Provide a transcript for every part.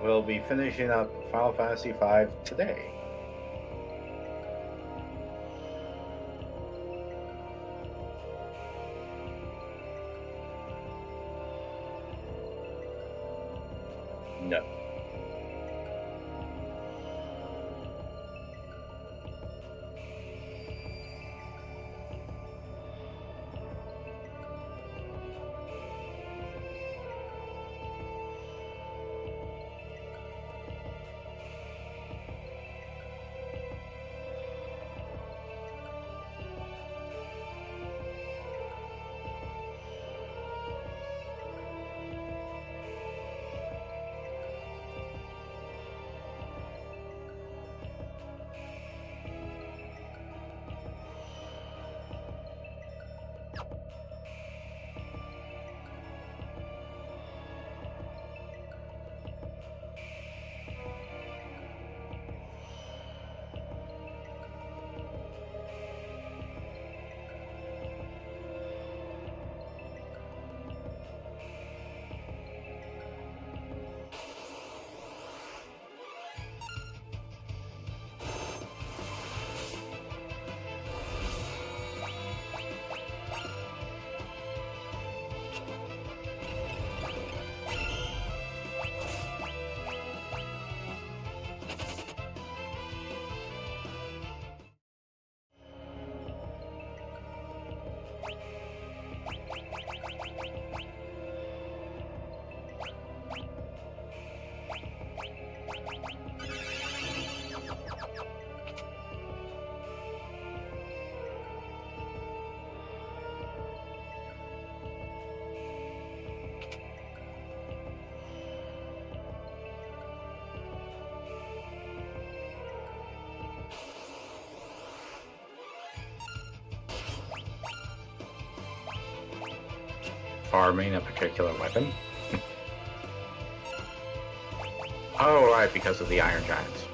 We'll be finishing up Final Fantasy V today. No. Farming a particular weapon? Oh, right, because of the Iron Giants.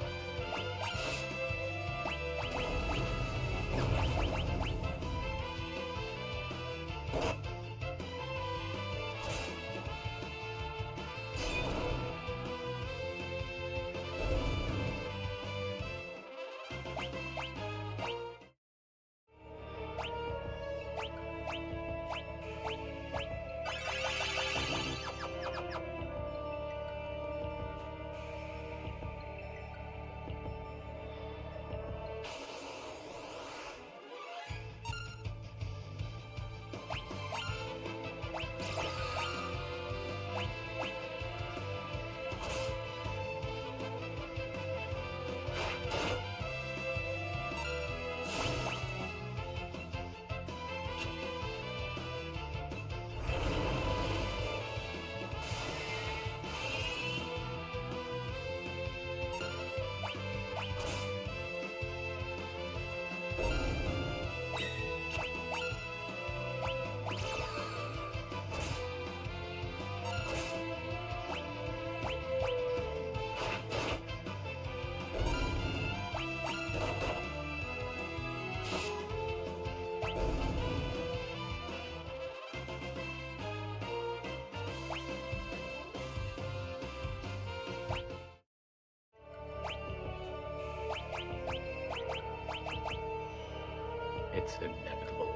It's inevitable.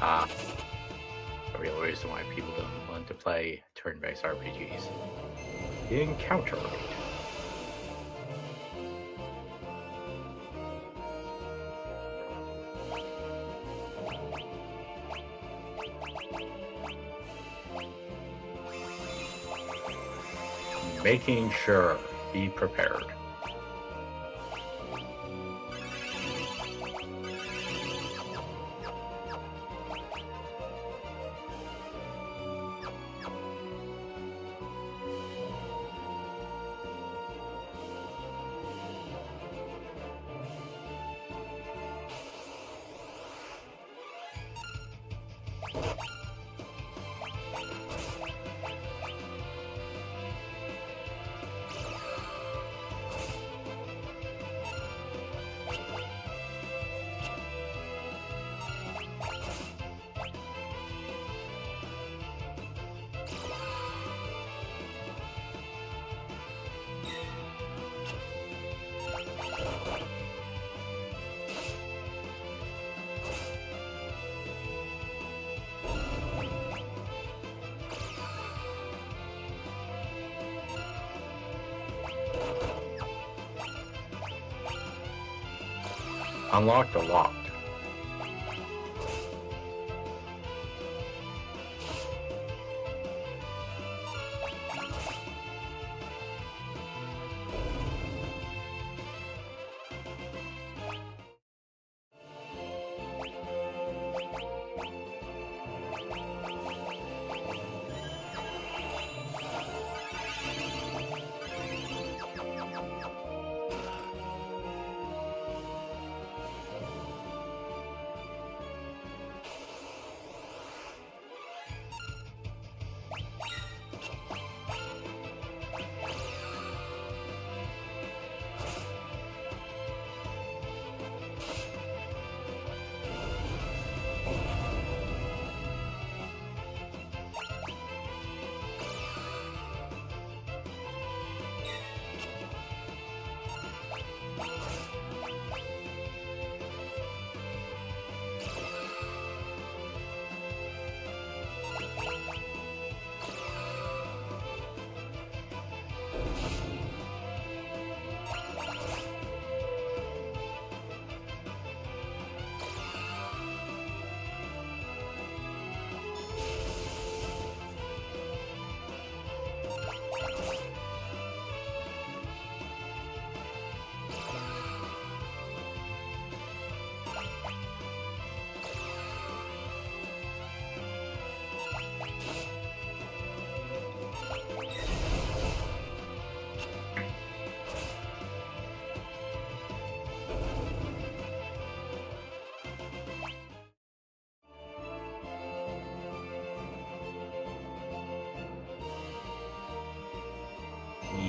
Ah, the real reason why people don't want to play turn-based RPGs. The encounter rate. Making sure, be prepared. Unlocked or locked?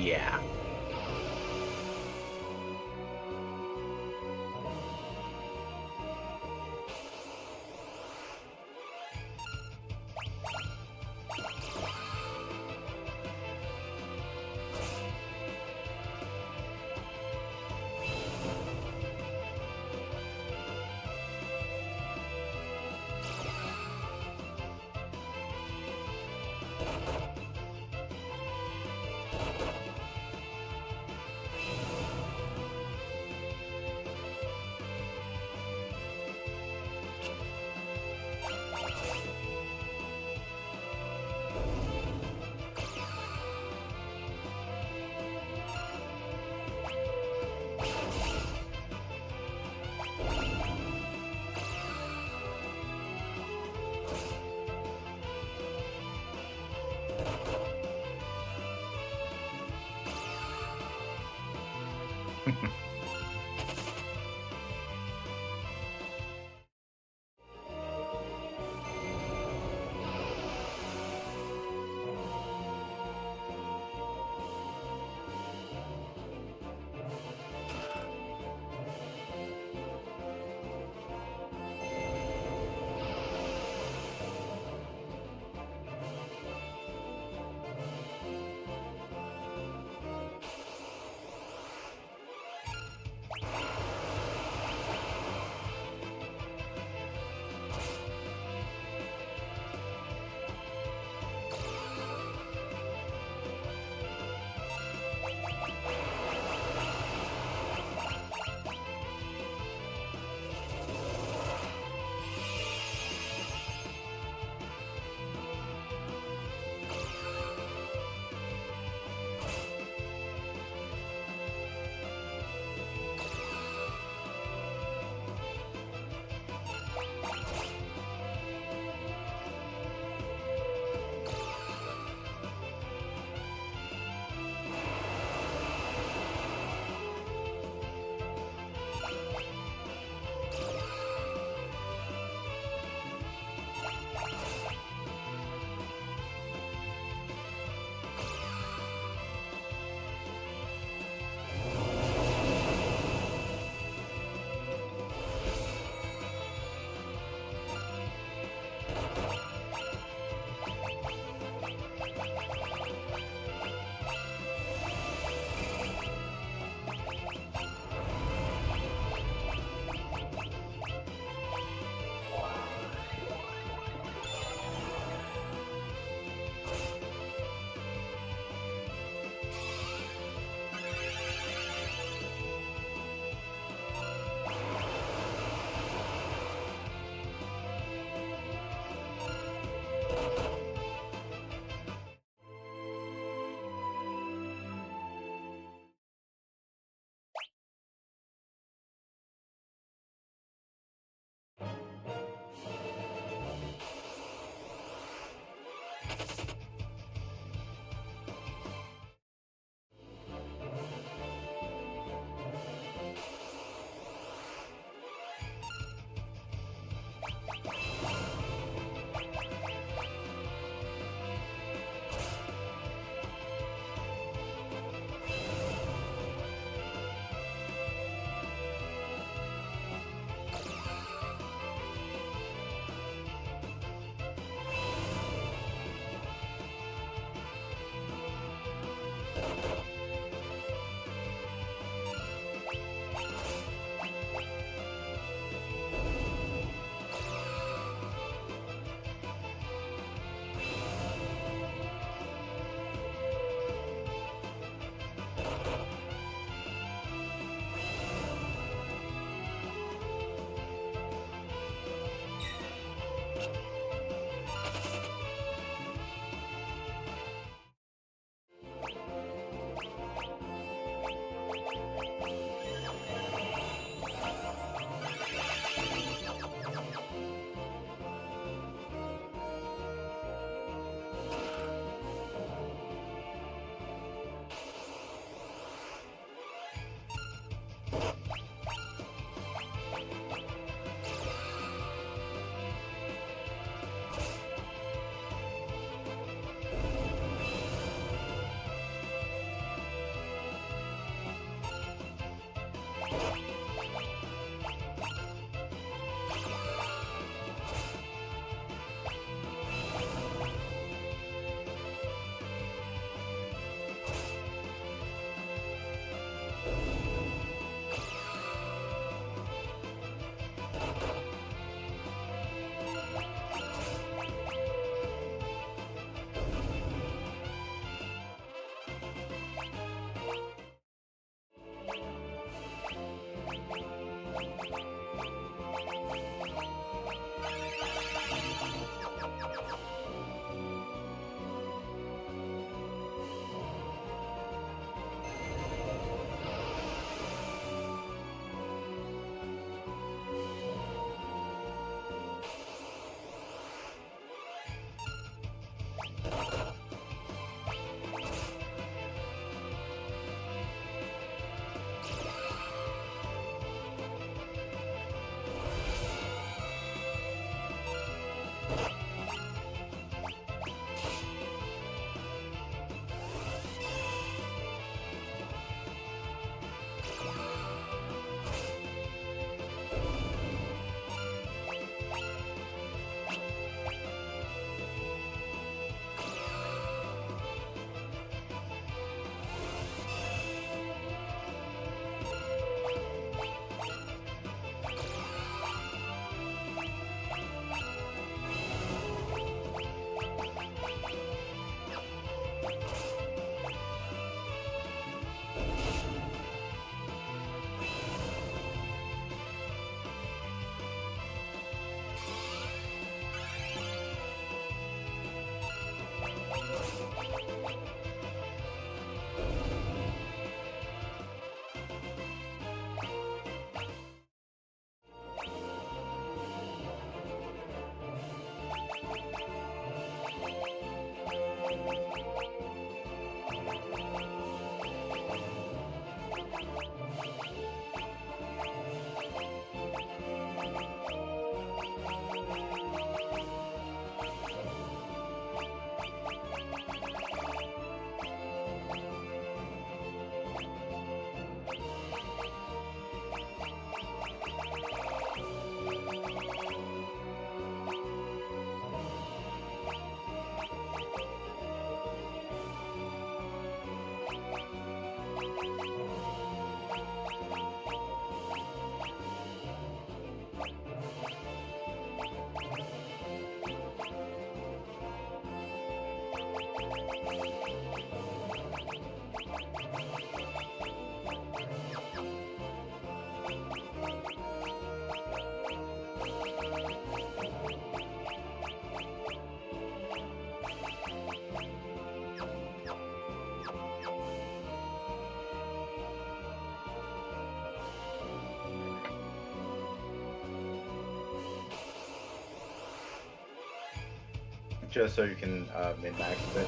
Yeah. Just so you can min-max it.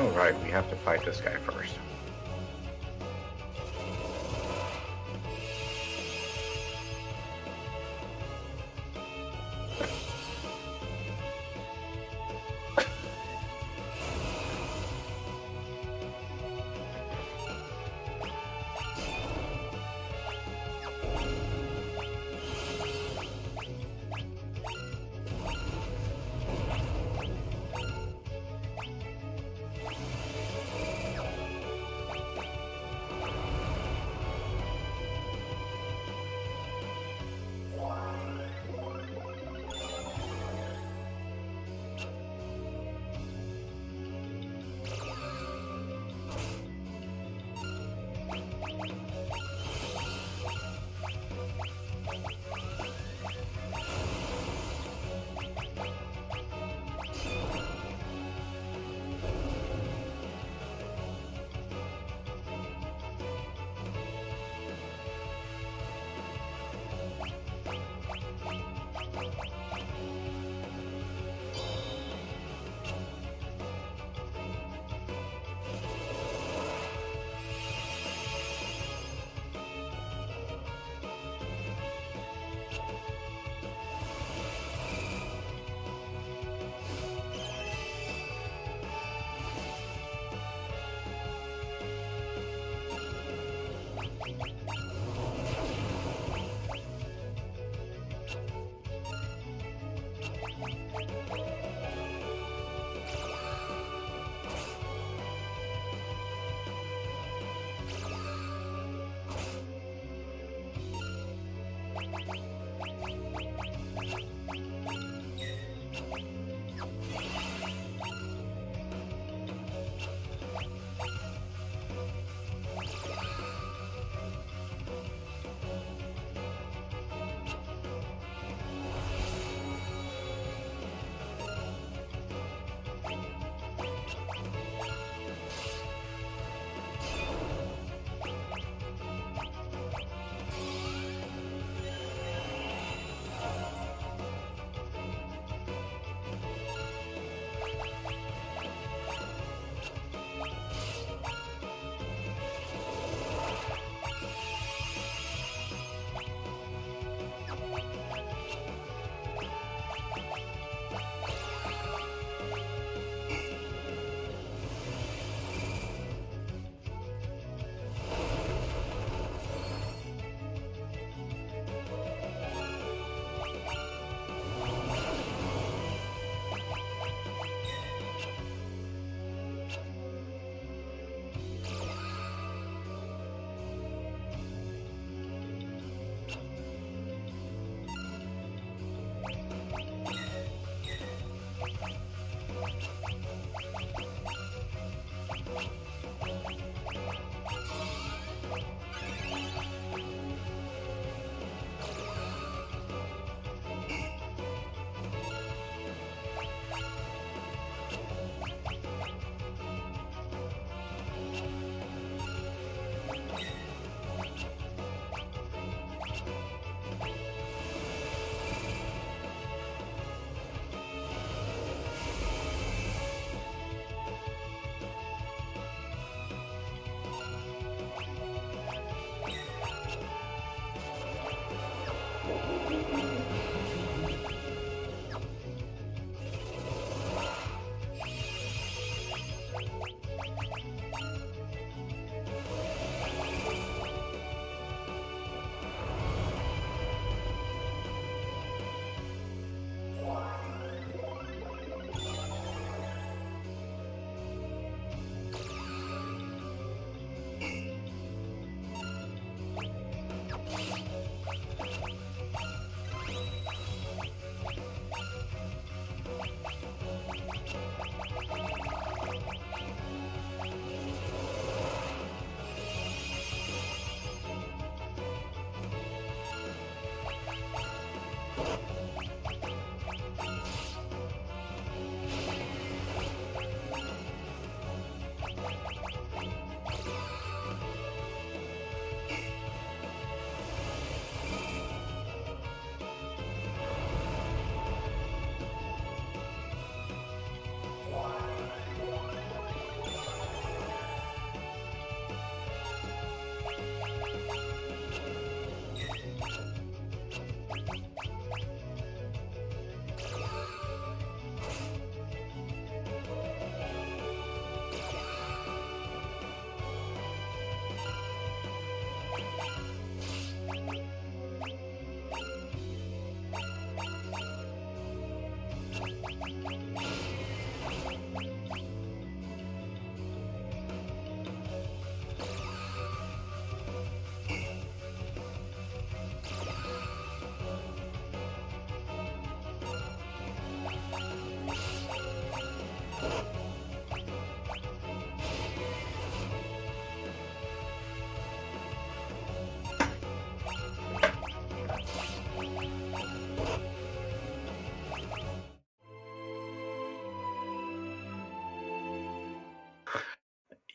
Oh, right, we have to fight this guy first.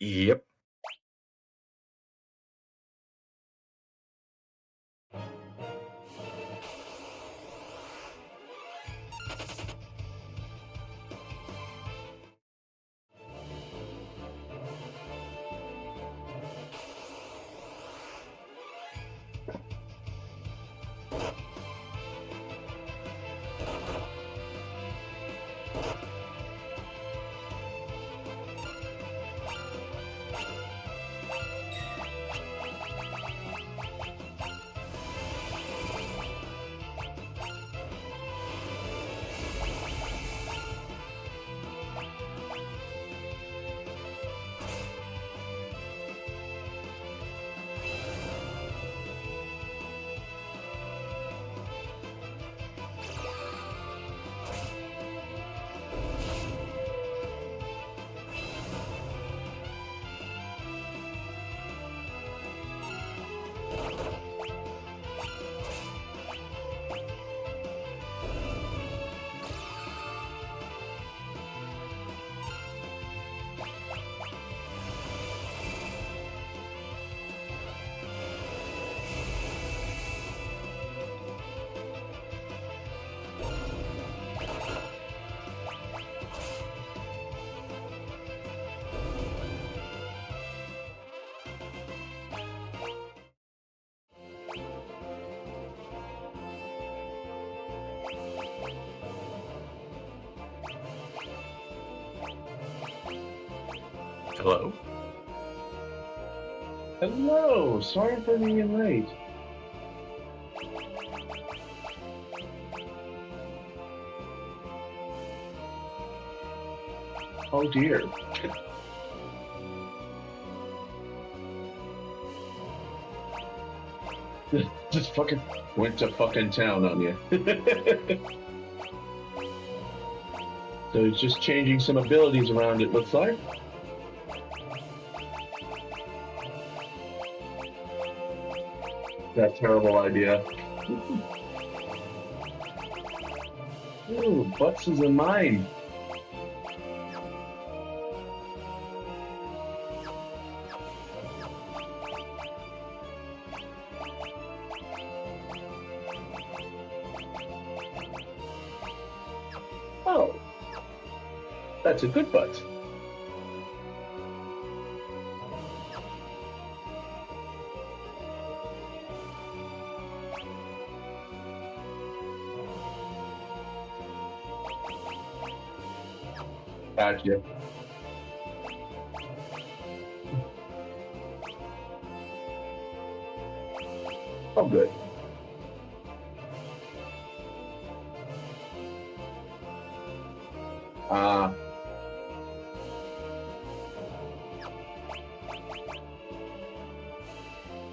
Yep. Hello? Hello, sorry for being late. Oh dear. Just fucking went to fucking town on you. So it's just changing some abilities around, it looks like. That terrible idea. Ooh, butts is in mine. Oh, that's a good butt. Gotcha. Oh, good.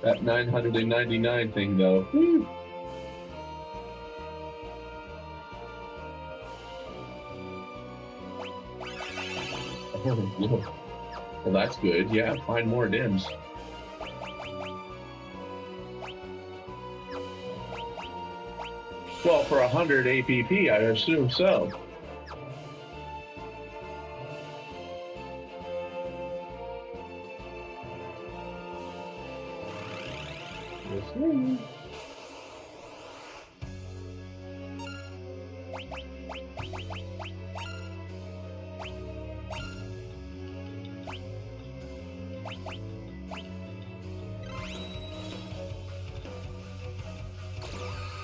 That 999 thing, though. Woo. Well, that's good. Yeah, find more dims. Well, for 100 APP, I assume so. Yes, ma'am.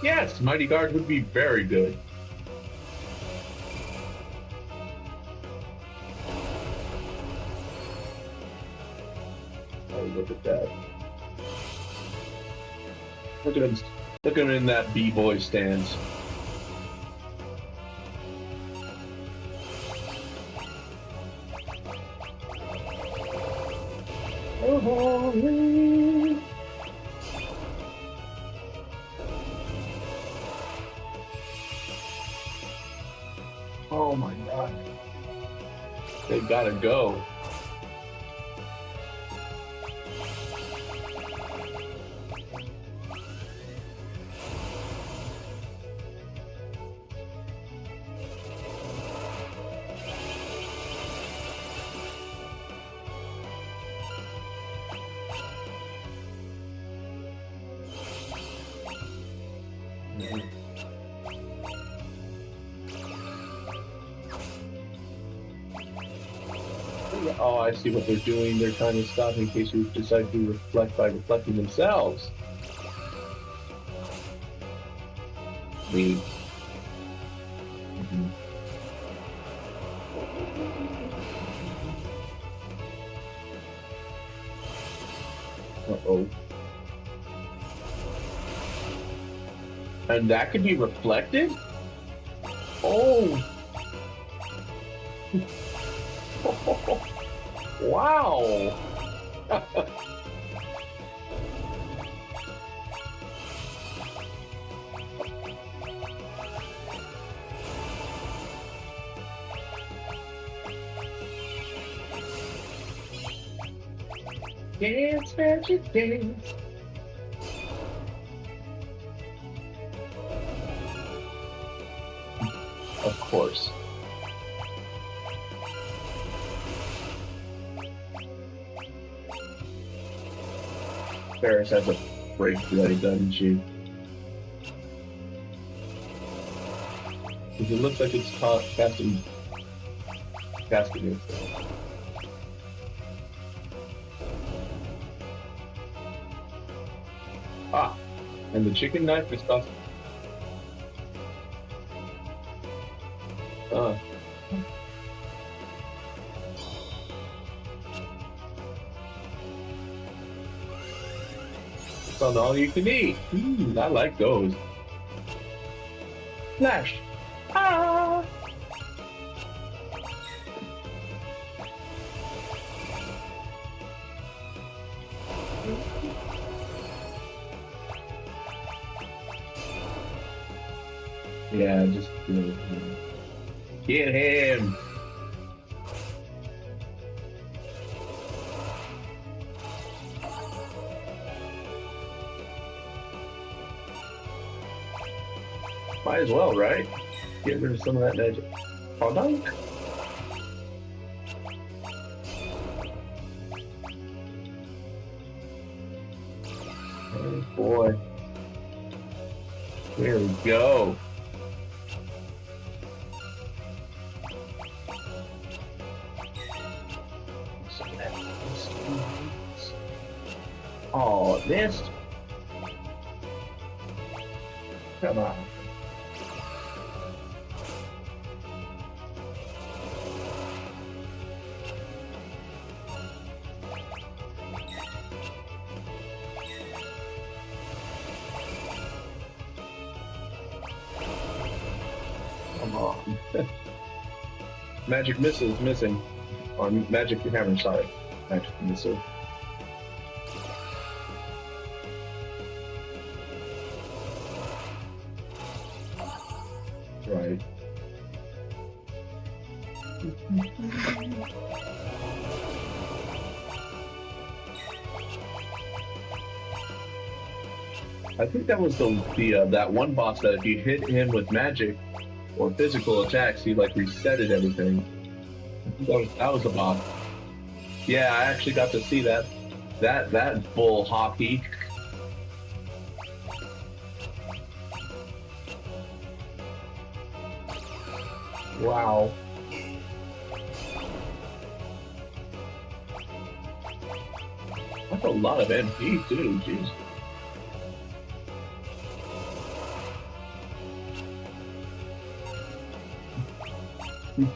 Yes, Mighty Guard would be very good. Oh, look at that. Look at him. Look at him in that B-boy stance. glory. Oh my god. They gotta go. Oh, I see what they're doing. They're trying to stop in case you decide to reflect by reflecting themselves. The Uh-oh. And that could be reflected? Oh! Wow! Dance, magic, dance. Of course. Ferris has a breakthrough, doesn't she? Because it looks like it's casting. Ah, and the chicken knife is tough. It's on all you can eat. I like those. Flash. Ah. Yeah, just get him. Might as well, right? Get rid of some of that magic. Oh, no. Oh, boy. There we go. Oh, this. Come on. Come on. Magic missile is missing. Or magic hammer, sorry. Magic missile. Right. I think that was the that one boss that if you hit him with magic or physical attacks, he like resetted everything. That was the boss. Yeah, I actually got to see that bull hockey. Wow. That's a lot of MP too, jeez.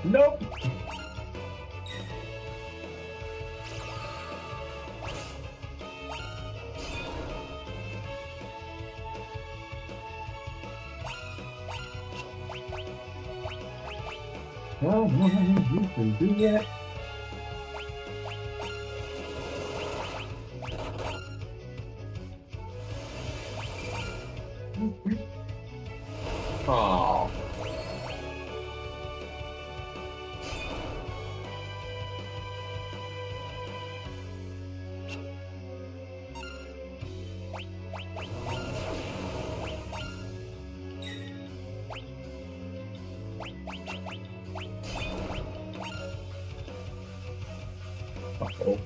Nope. Oh, you can do that. Uh-oh.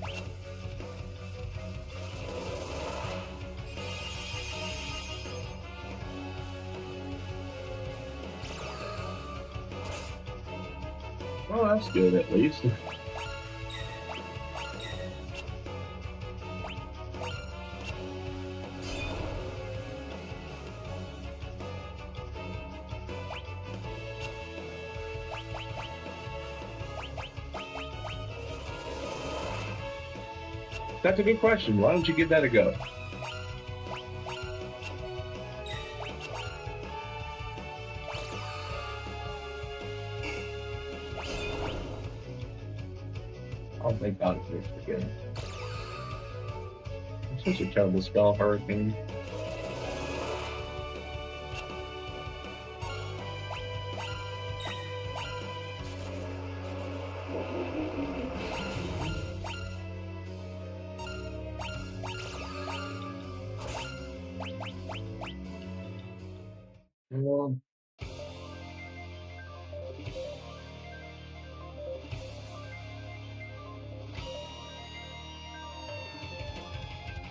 Oh, that's good at least. That's a good question. Why don't you give that a go? Oh, thank God it's missed again. It's such a terrible spell, Hurricane.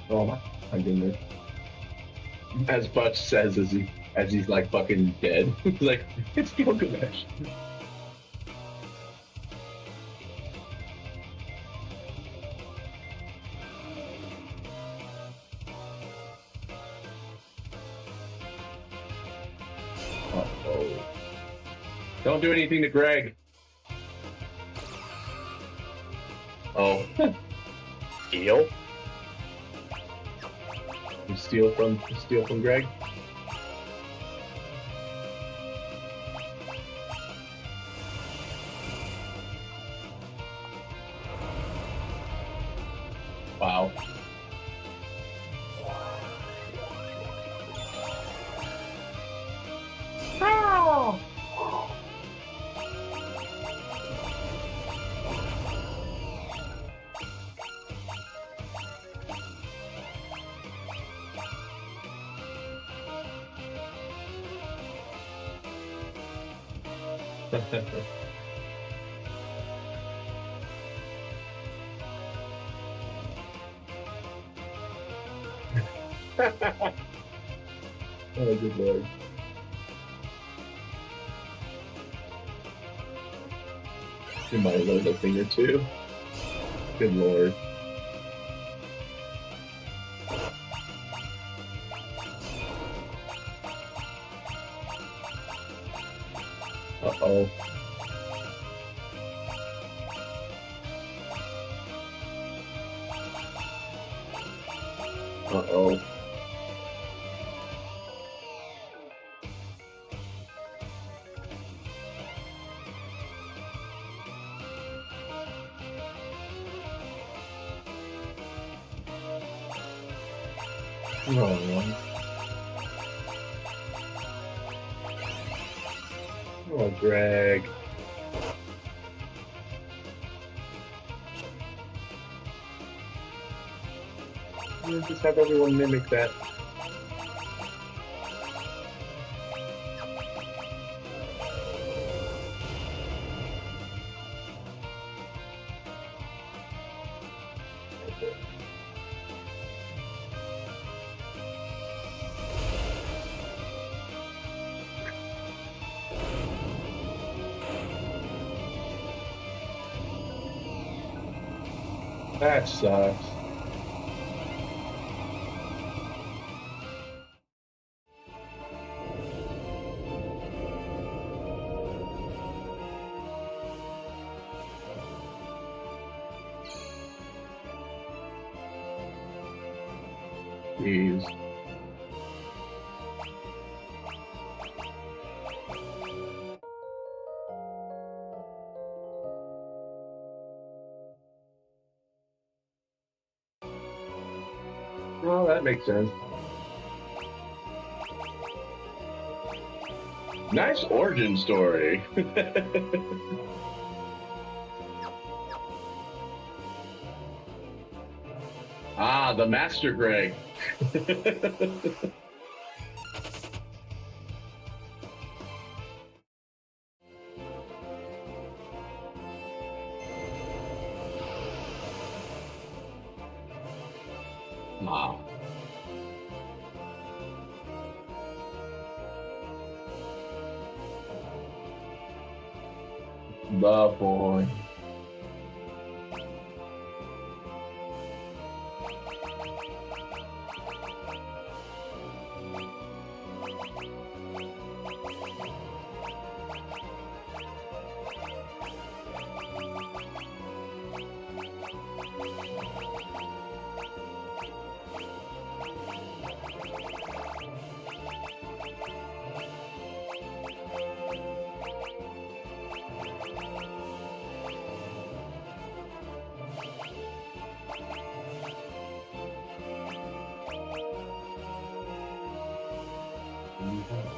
Well, oh my goodness. As Butch says as he's like fucking dead. He's like, it's Gilgamesh. Uh-oh. Don't do anything to Greg. Oh. Steal? You steal from Greg? Wow. Oh. Oh, good lord. You might have learned a thing or two. Good lord. Uh-oh. Uh-oh. Oh, oh, Greg. Just have everyone mimic that. That sucks. Jeez. Well, that makes sense. Nice origin story. Ah, the Master Greg. Ah, the boy.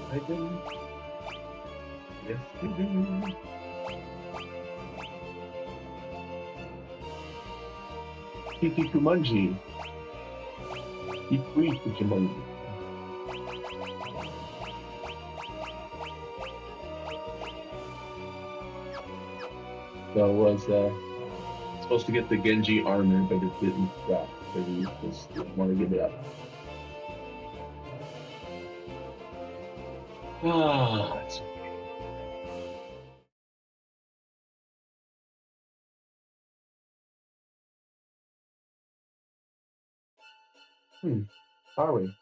I do. Yes, we do. Kiki Kumanji. Kiki Kumanji. So was supposed to get the Genji armor, but it didn't drop. So he just didn't want to give it up. Ah, that's are we?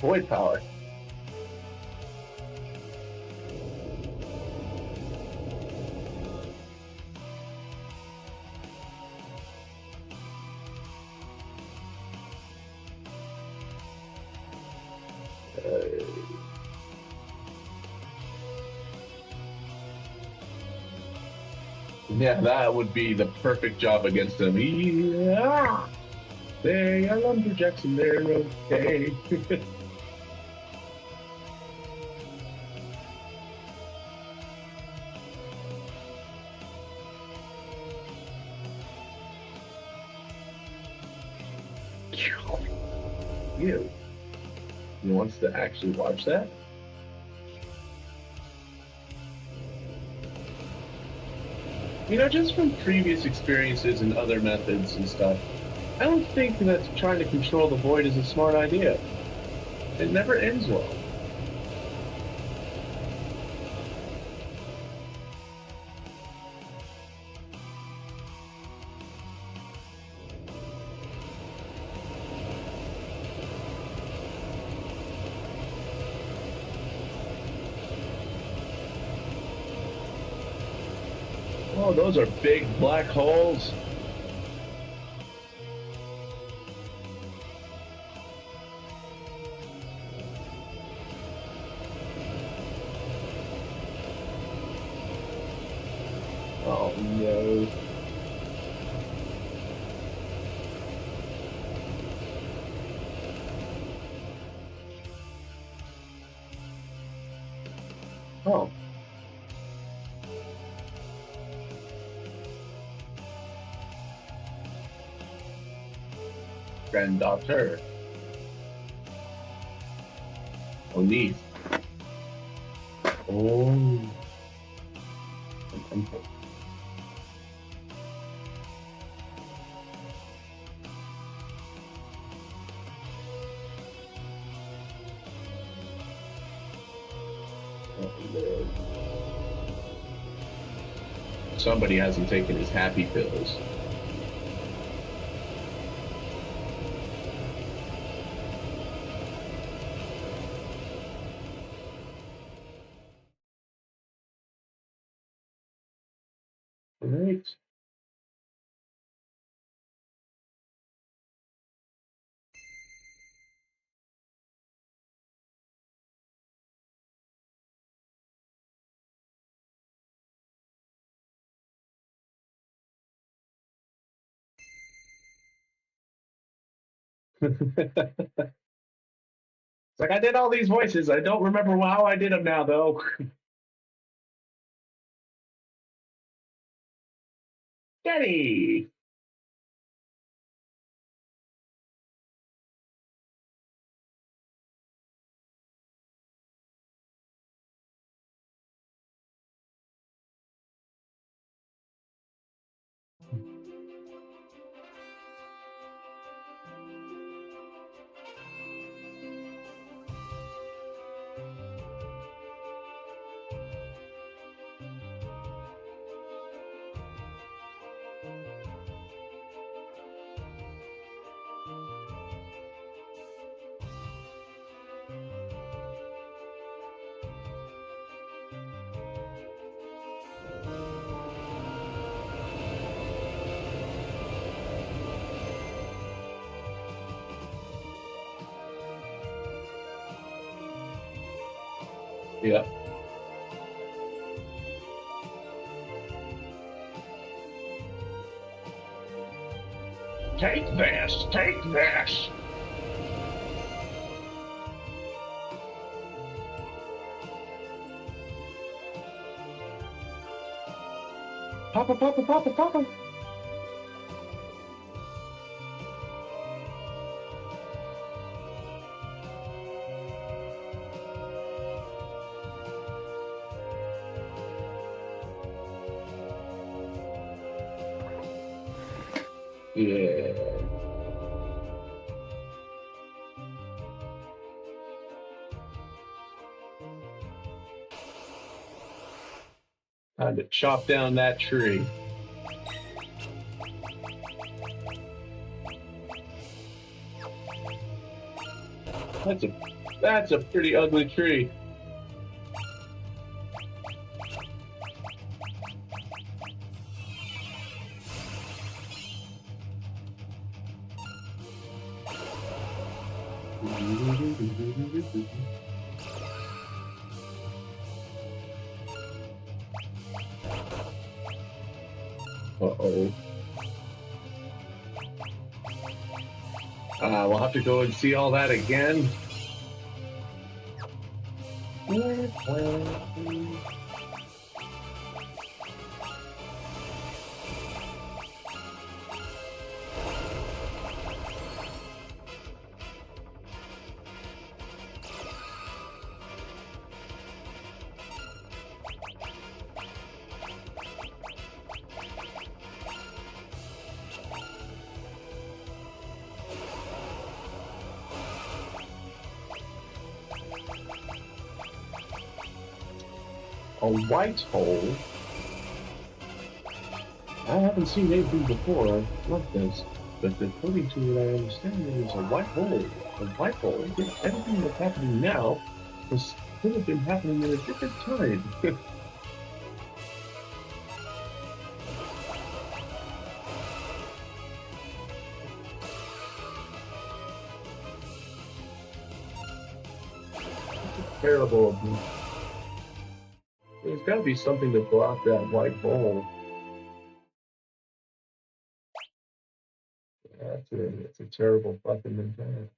Void power. Yeah, that would be the perfect job against them. Yeah. They are lumberjacks and they're okay. You. He wants to actually watch that? You know, just from previous experiences and other methods and stuff, I don't think that trying to control the void is a smart idea. It never ends well. Oh, those are big black holes. Oh no. Oh. Granddaughter. Oh, niece. Oh. Somebody hasn't taken his happy pills. Right. It's like I did all these voices. I don't remember how I did them now, though. Daddy. Yeah. Take this! Take this! Papa, Papa, Papa, Papa! Yeah. Time to chop down that tree. That's a pretty ugly tree. Uh-oh. We'll have to go and see all that again. A white hole? I haven't seen anything before like this, but according to what I understand, it is a white hole. A white hole. Everything that's happening now could have been happening at a different time. Terrible of me. There's got to be something to block that white hole. That's a terrible fucking mentality.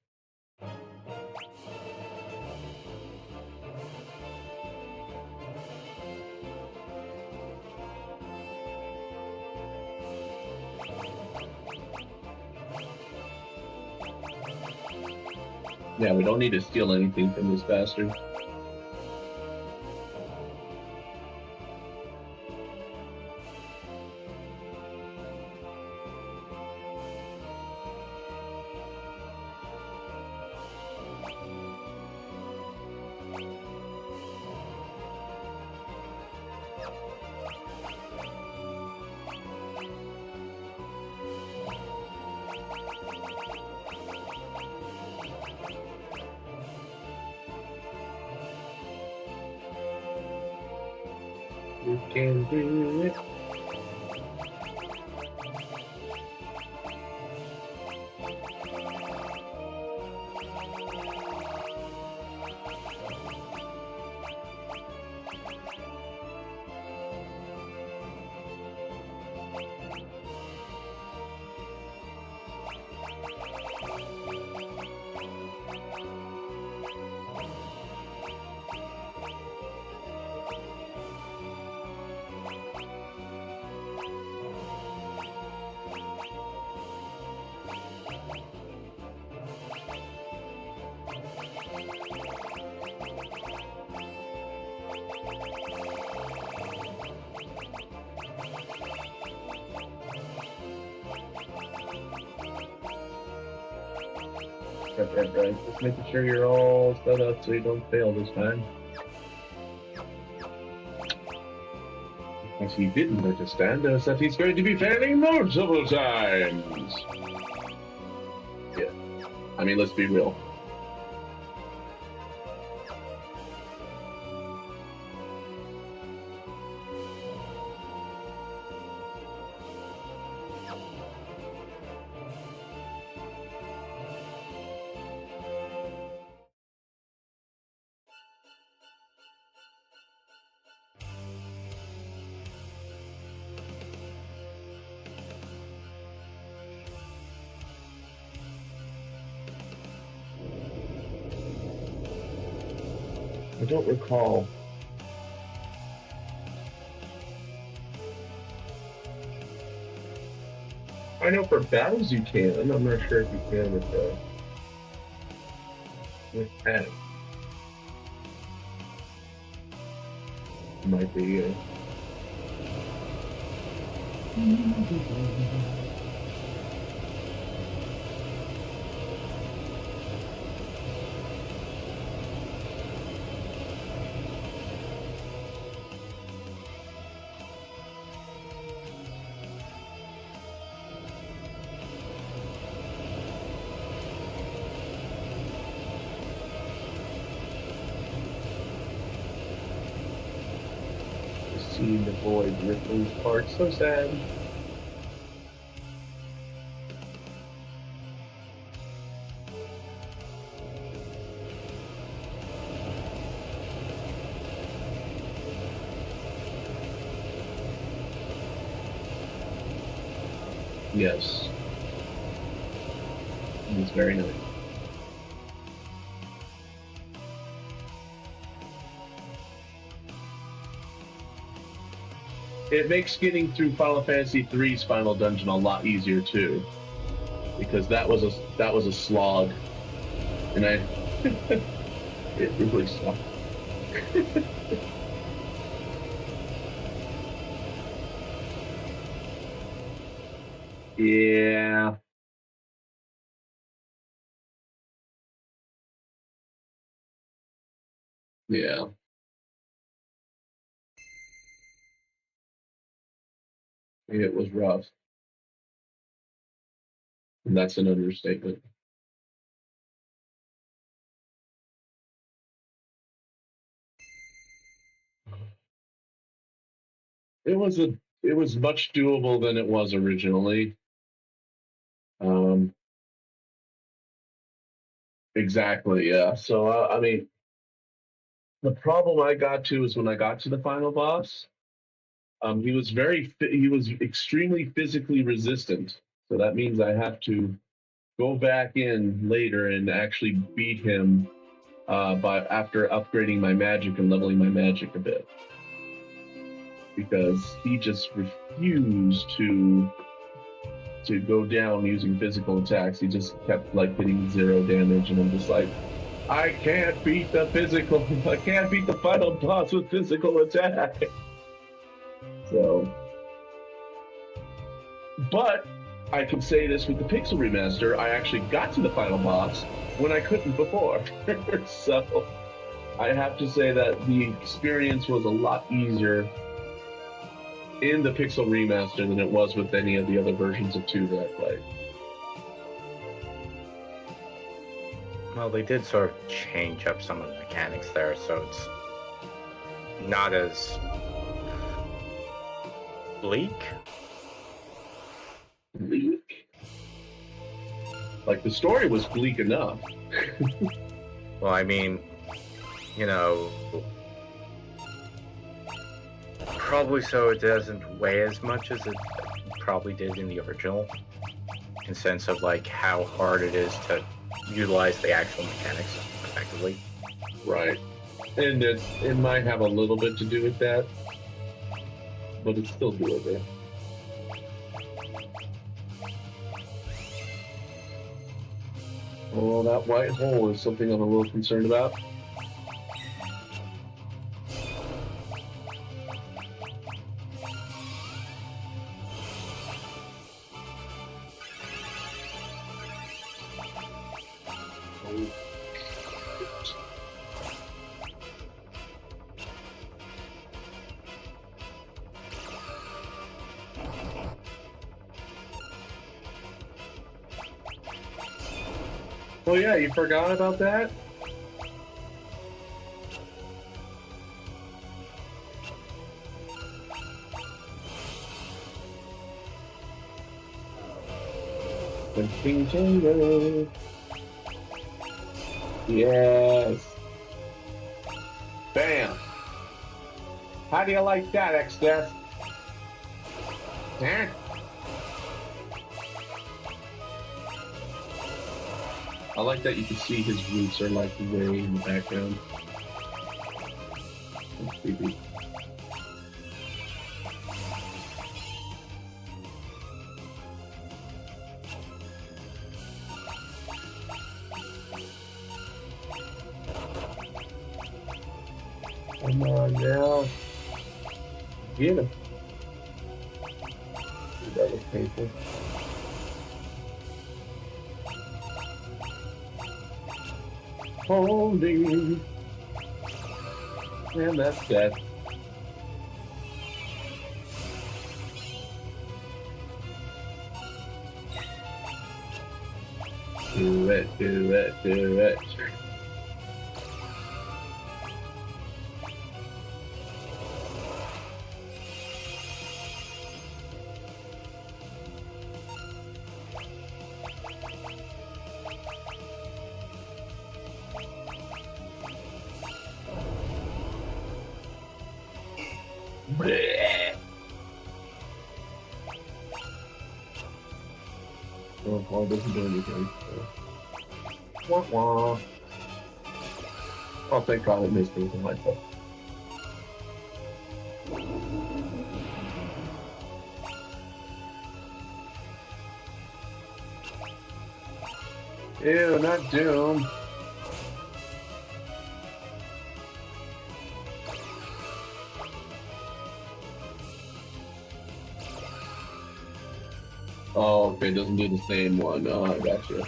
Yeah, we don't need to steal anything from this bastard. You can do it. Right. Just making sure you're all set up so you don't fail this time. What he didn't understand is that he's going to be failing multiple times. Yeah. I mean, let's be real. I don't recall. I know for battles you can. I'm not sure if you can with that. Might be. Seeing the void rippling part, so sad. Yes. It's very nice. It makes getting through Final Fantasy III's final dungeon a lot easier too, because that was a slog, and it really sucked. Yeah. Yeah. It was rough. And that's an understatement. It was much doable than it was originally. Exactly, yeah. So I mean, the problem I got to is when I got to the final boss. He was extremely physically resistant. So that means I have to go back in later and actually beat him by after upgrading my magic and leveling my magic a bit, because he just refused to go down using physical attacks. He just kept like hitting 0 damage, and I'm just like, I can't beat the final boss with physical attack. So, but I can say this with the Pixel Remaster, I actually got to the final boss when I couldn't before. So I have to say that the experience was a lot easier in the Pixel Remaster than it was with any of the other versions of 2 that I played. Well, they did sort of change up some of the mechanics there, so it's not as bleak. Bleak? Like, the story was bleak enough. Well, I mean, you know, probably so it doesn't weigh as much as it probably did in the original, in sense of like how hard it is to utilize the actual mechanics effectively. Right. And it might have a little bit to do with that, but it's still doable. Oh, that white hole is something I'm a little concerned about. Oh yeah, you forgot about that? Yes. Bam. How do you like that, X-Death? Huh? I like that you can see his roots are like way in the background. That's creepy. Come on now. Get him. That was painful. Holding. And that's dead. Do it, do it, do it. Bleh. Oh, well, it doesn't do anything. So. Wah wah. Oh, thank God it missed anything like that. Ew, not Doom. Oh, okay, it doesn't do the same one. Oh, I gotcha.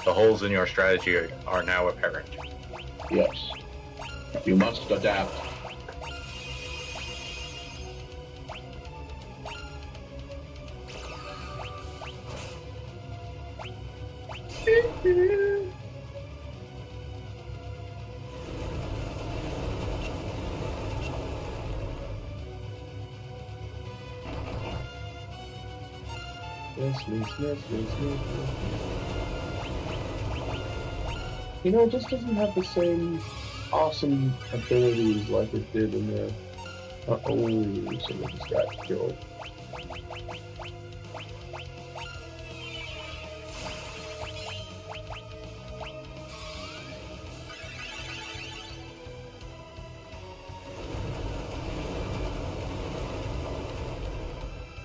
The holes in your strategy are now apparent. Yes. You must adapt. You know, it just doesn't have the same awesome abilities like it did in the. Oh, someone just got killed.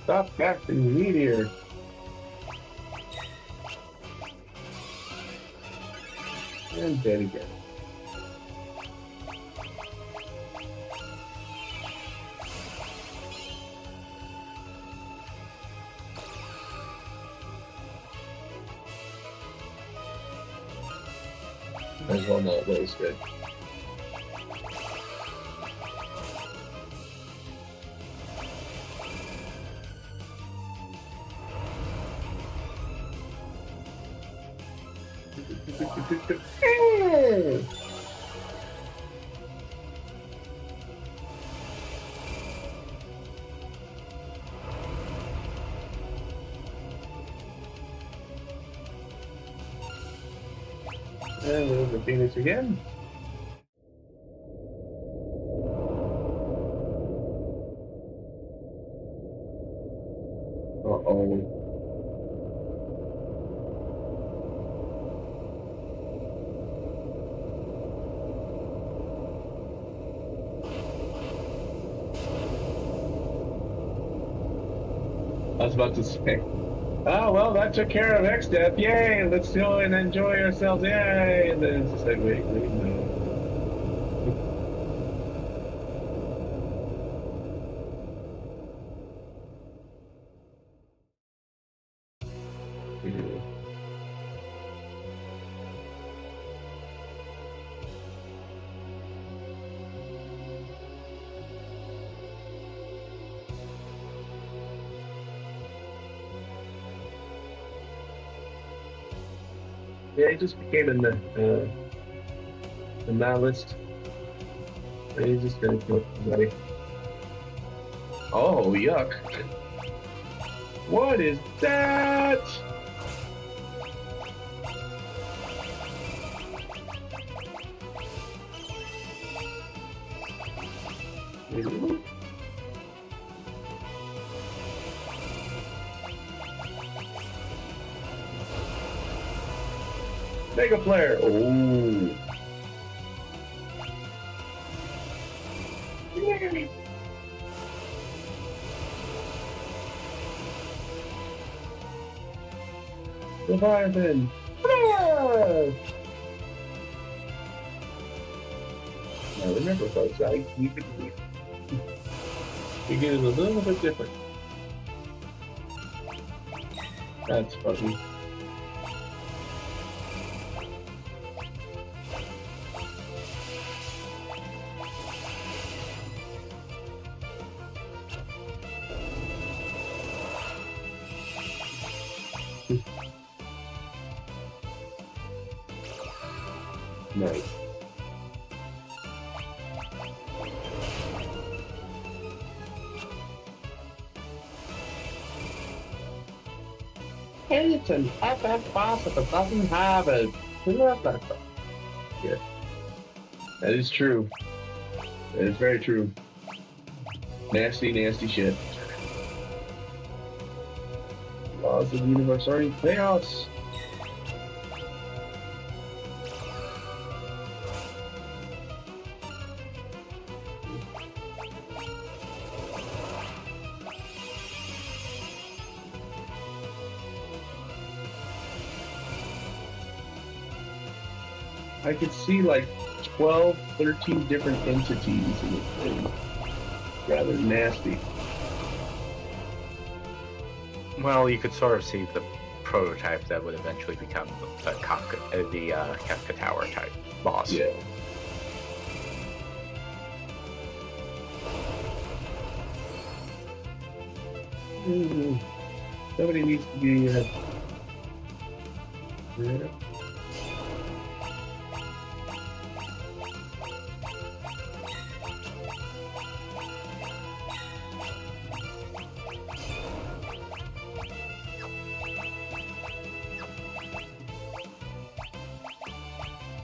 Stop casting meteor. And dead again. As well not wasted. And there's the Phoenix again. Uh-oh. I was about to say, oh, well, that took care of X-Death. Yay, let's go and enjoy ourselves. Yay. And then it's just like, wait, no. Yeah, he just became the nihilist. And he's just gonna kill everybody. Oh, yuck. What is that? Mega Flare. Oh. Surviving. Ah! Now remember, folks, you get it a little bit different. That's funny. Nice. Hey, it's an FF boss if it doesn't have a... Yeah. That is true. That is very true. Nasty, nasty shit. Laws of the universe are in chaos. I could see like 12, 13 different entities in this thing. Rather nasty. Well, you could sort of see the prototype that would eventually become the Kafka Tower type boss. Yeah. Somebody needs to be. Yeah.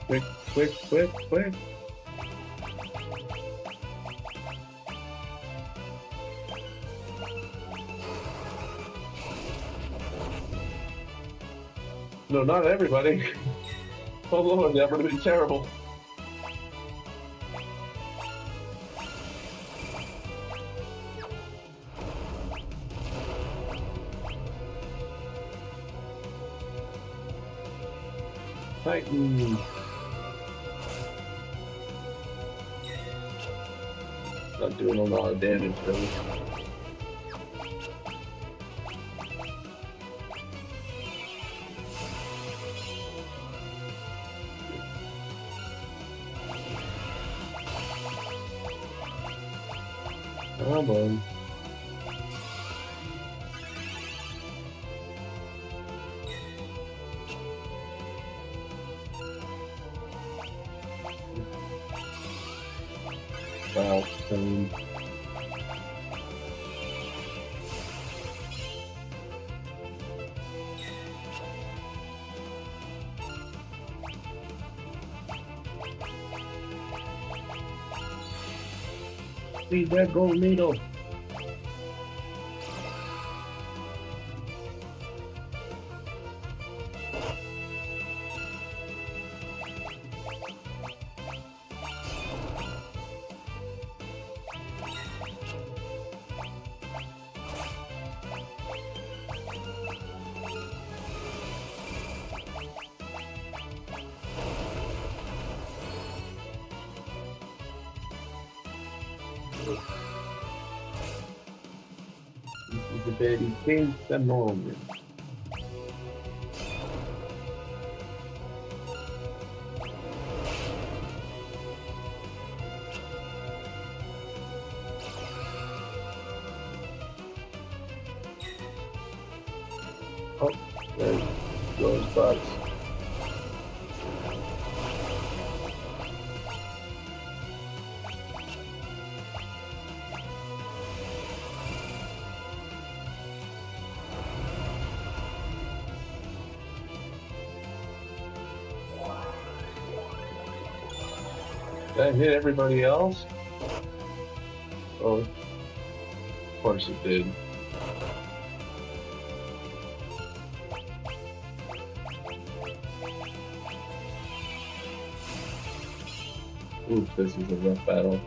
Quick, quick, quick, quick. No, not everybody. Oh Lord, that would have been terrible. Titan. Not doing a lot of damage though. Come on. Wow, Leave that gold needle. This is a very tense moment. Oh, there's those bugs. That hit everybody else? Oh, of course it did. Oof, this is a rough battle.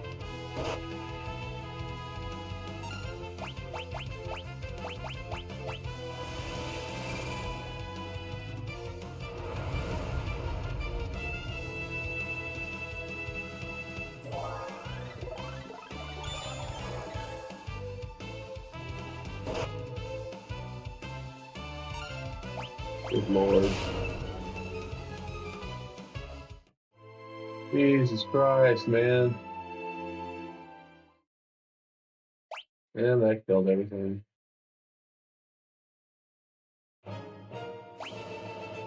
Good lord. Jesus Christ, man. And that killed everything.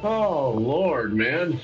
Oh, Lord, man.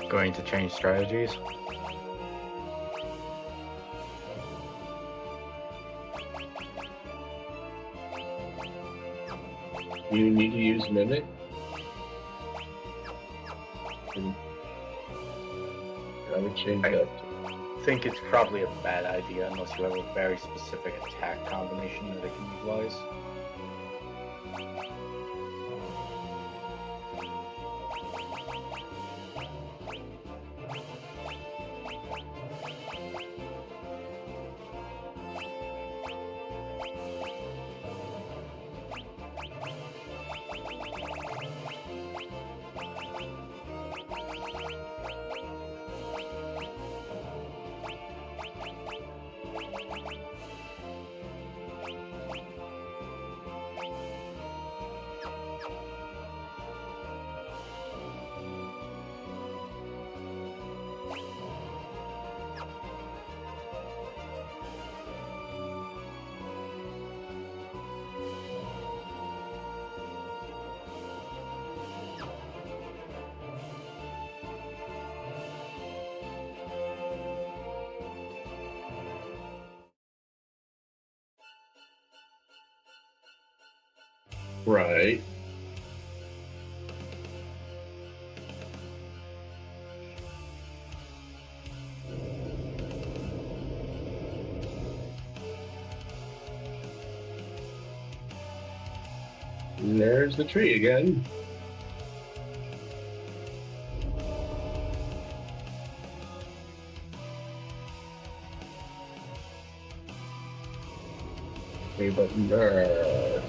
Going to change strategies. You need to use Mimic. I would change that. I think it's probably a bad idea unless you have a very specific attack combination that it can utilize. Right. And there's the tree again. Okay, but no.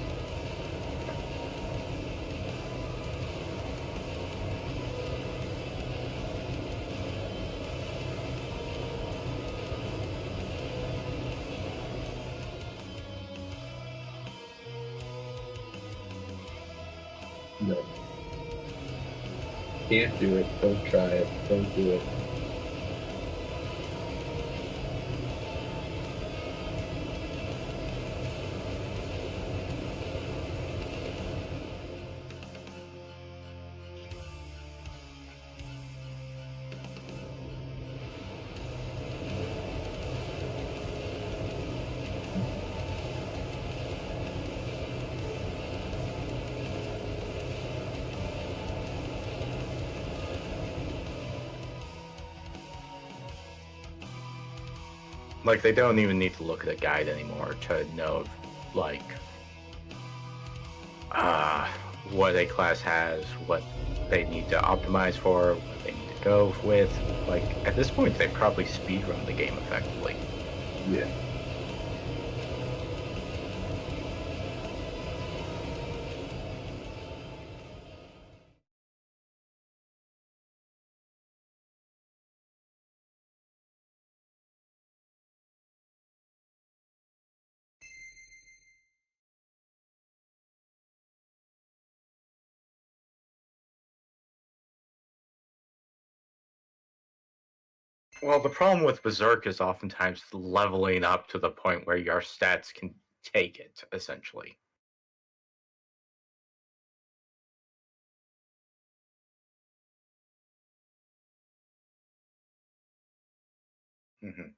No. Can't do it. Don't try it. Don't do it. Like, they don't even need to look at a guide anymore to know, like, what a class has, what they need to optimize for, what they need to go with. Like, at this point, they probably speedrun the game effectively. Yeah. Well, the problem with Berserk is oftentimes leveling up to the point where your stats can take it, essentially. Hmm.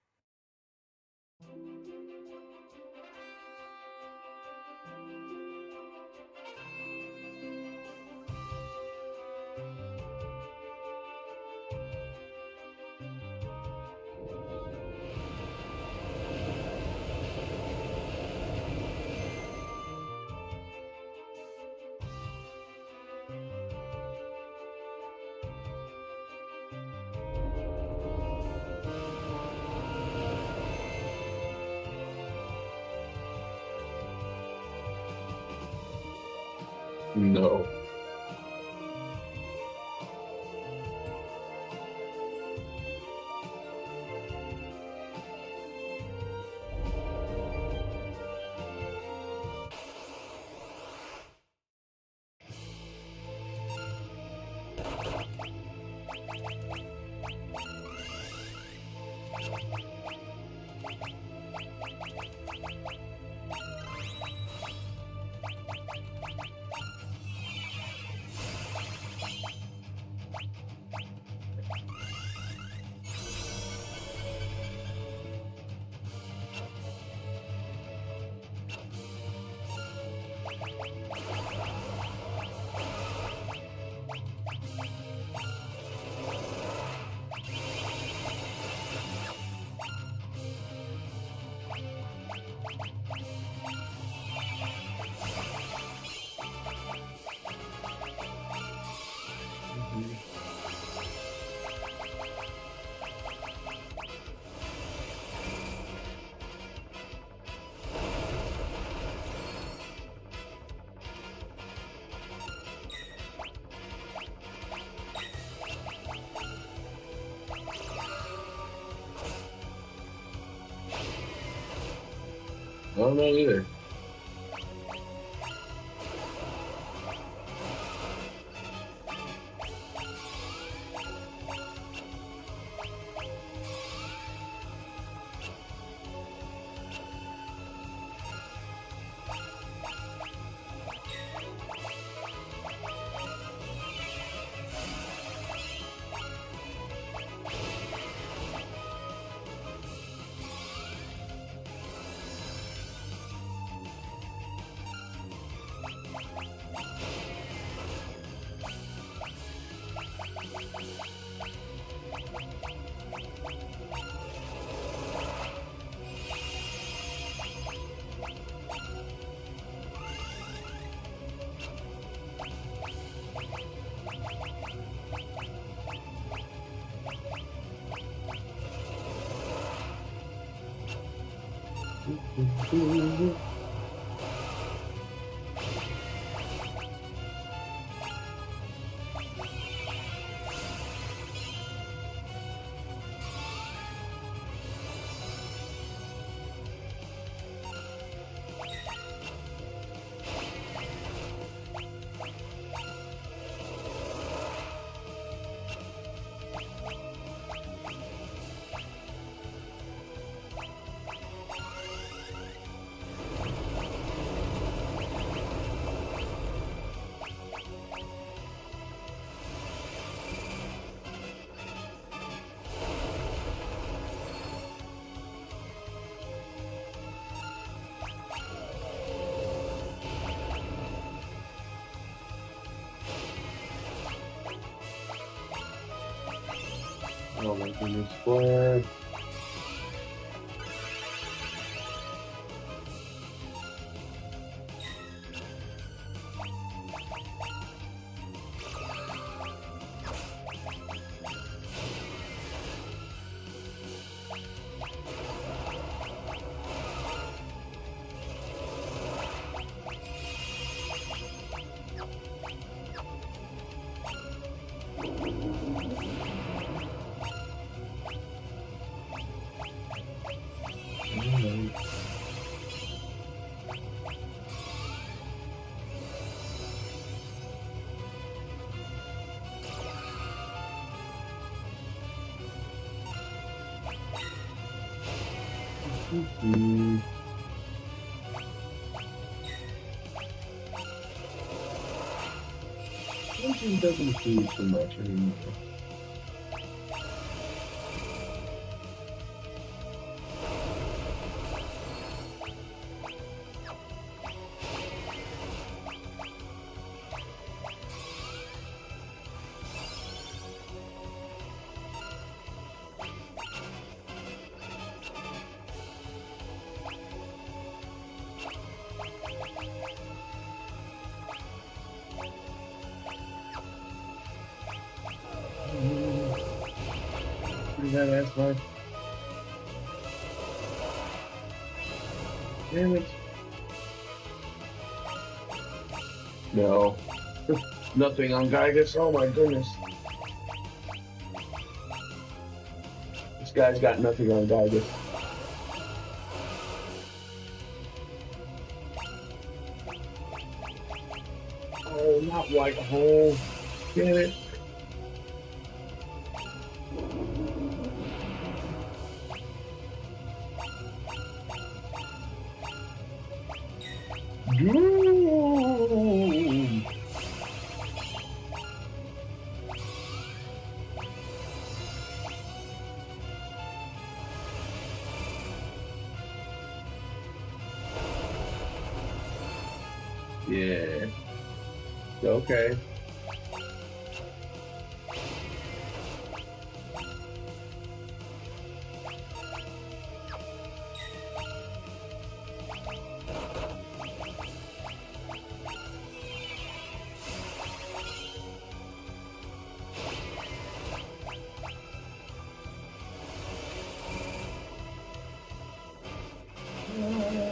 No. I don't know either. Oh my goodness, what? Mm-hmm. Legend doesn't do too much anymore. Pretty badass life. Damn it. No. Nothing on Gygus. Oh my goodness. This guy's got nothing on Gygus. Oh, not white hole. Damn it. Doom. Yeah. Okay.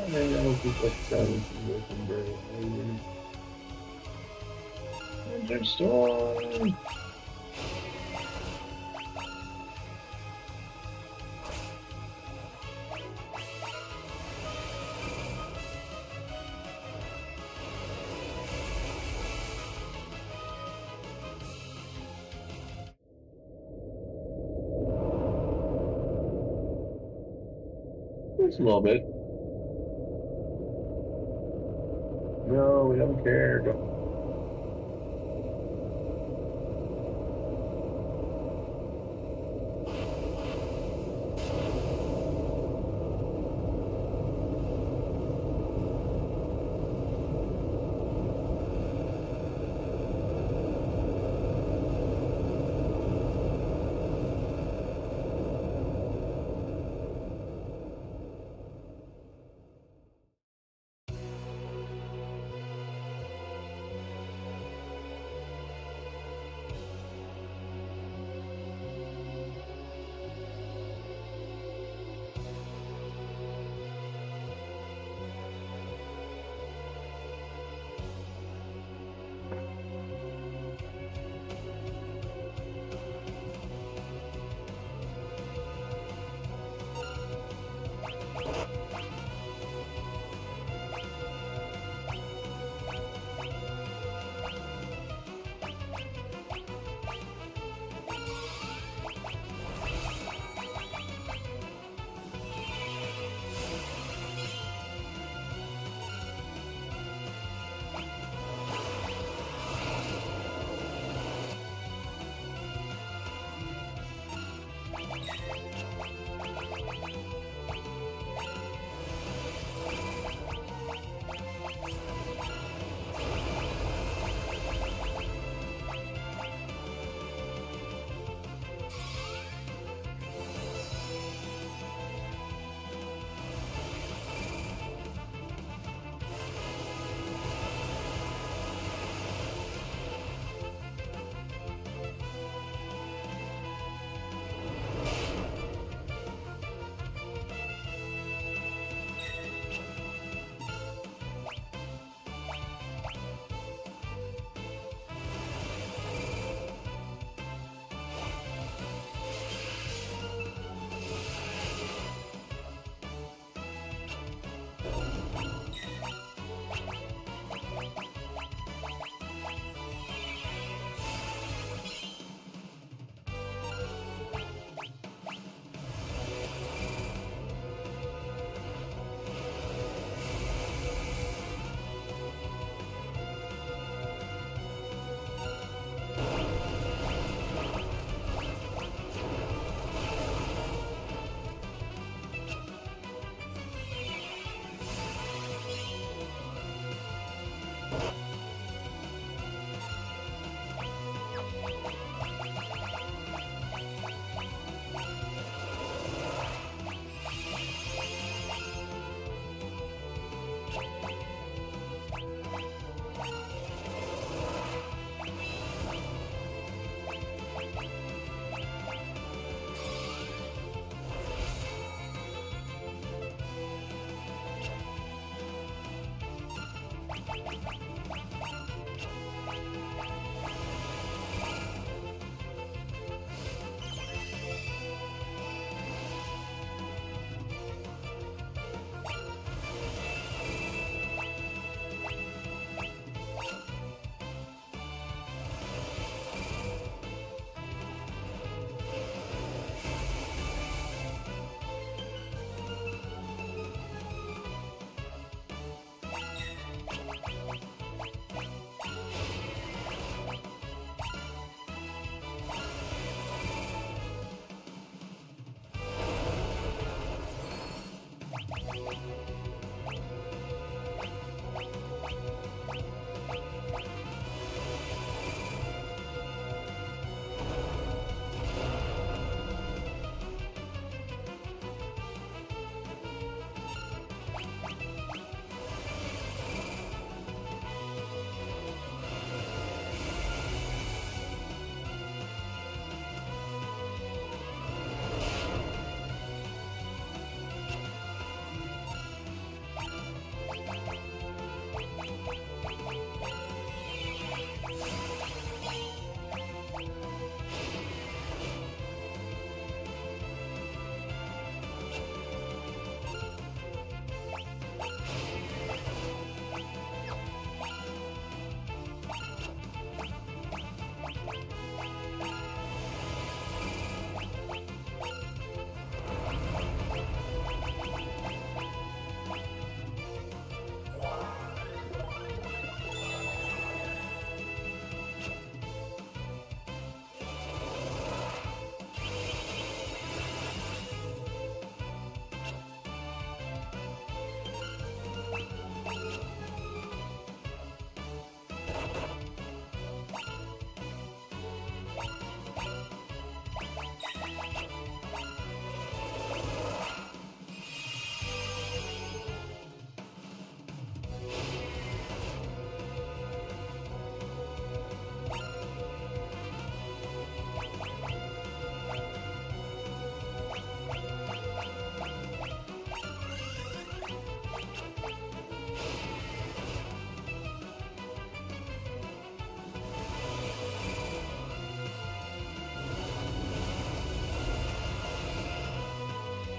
Maybe I hope it's like 7 working very Engine storm. Just a little bit. No, we don't care. Don't.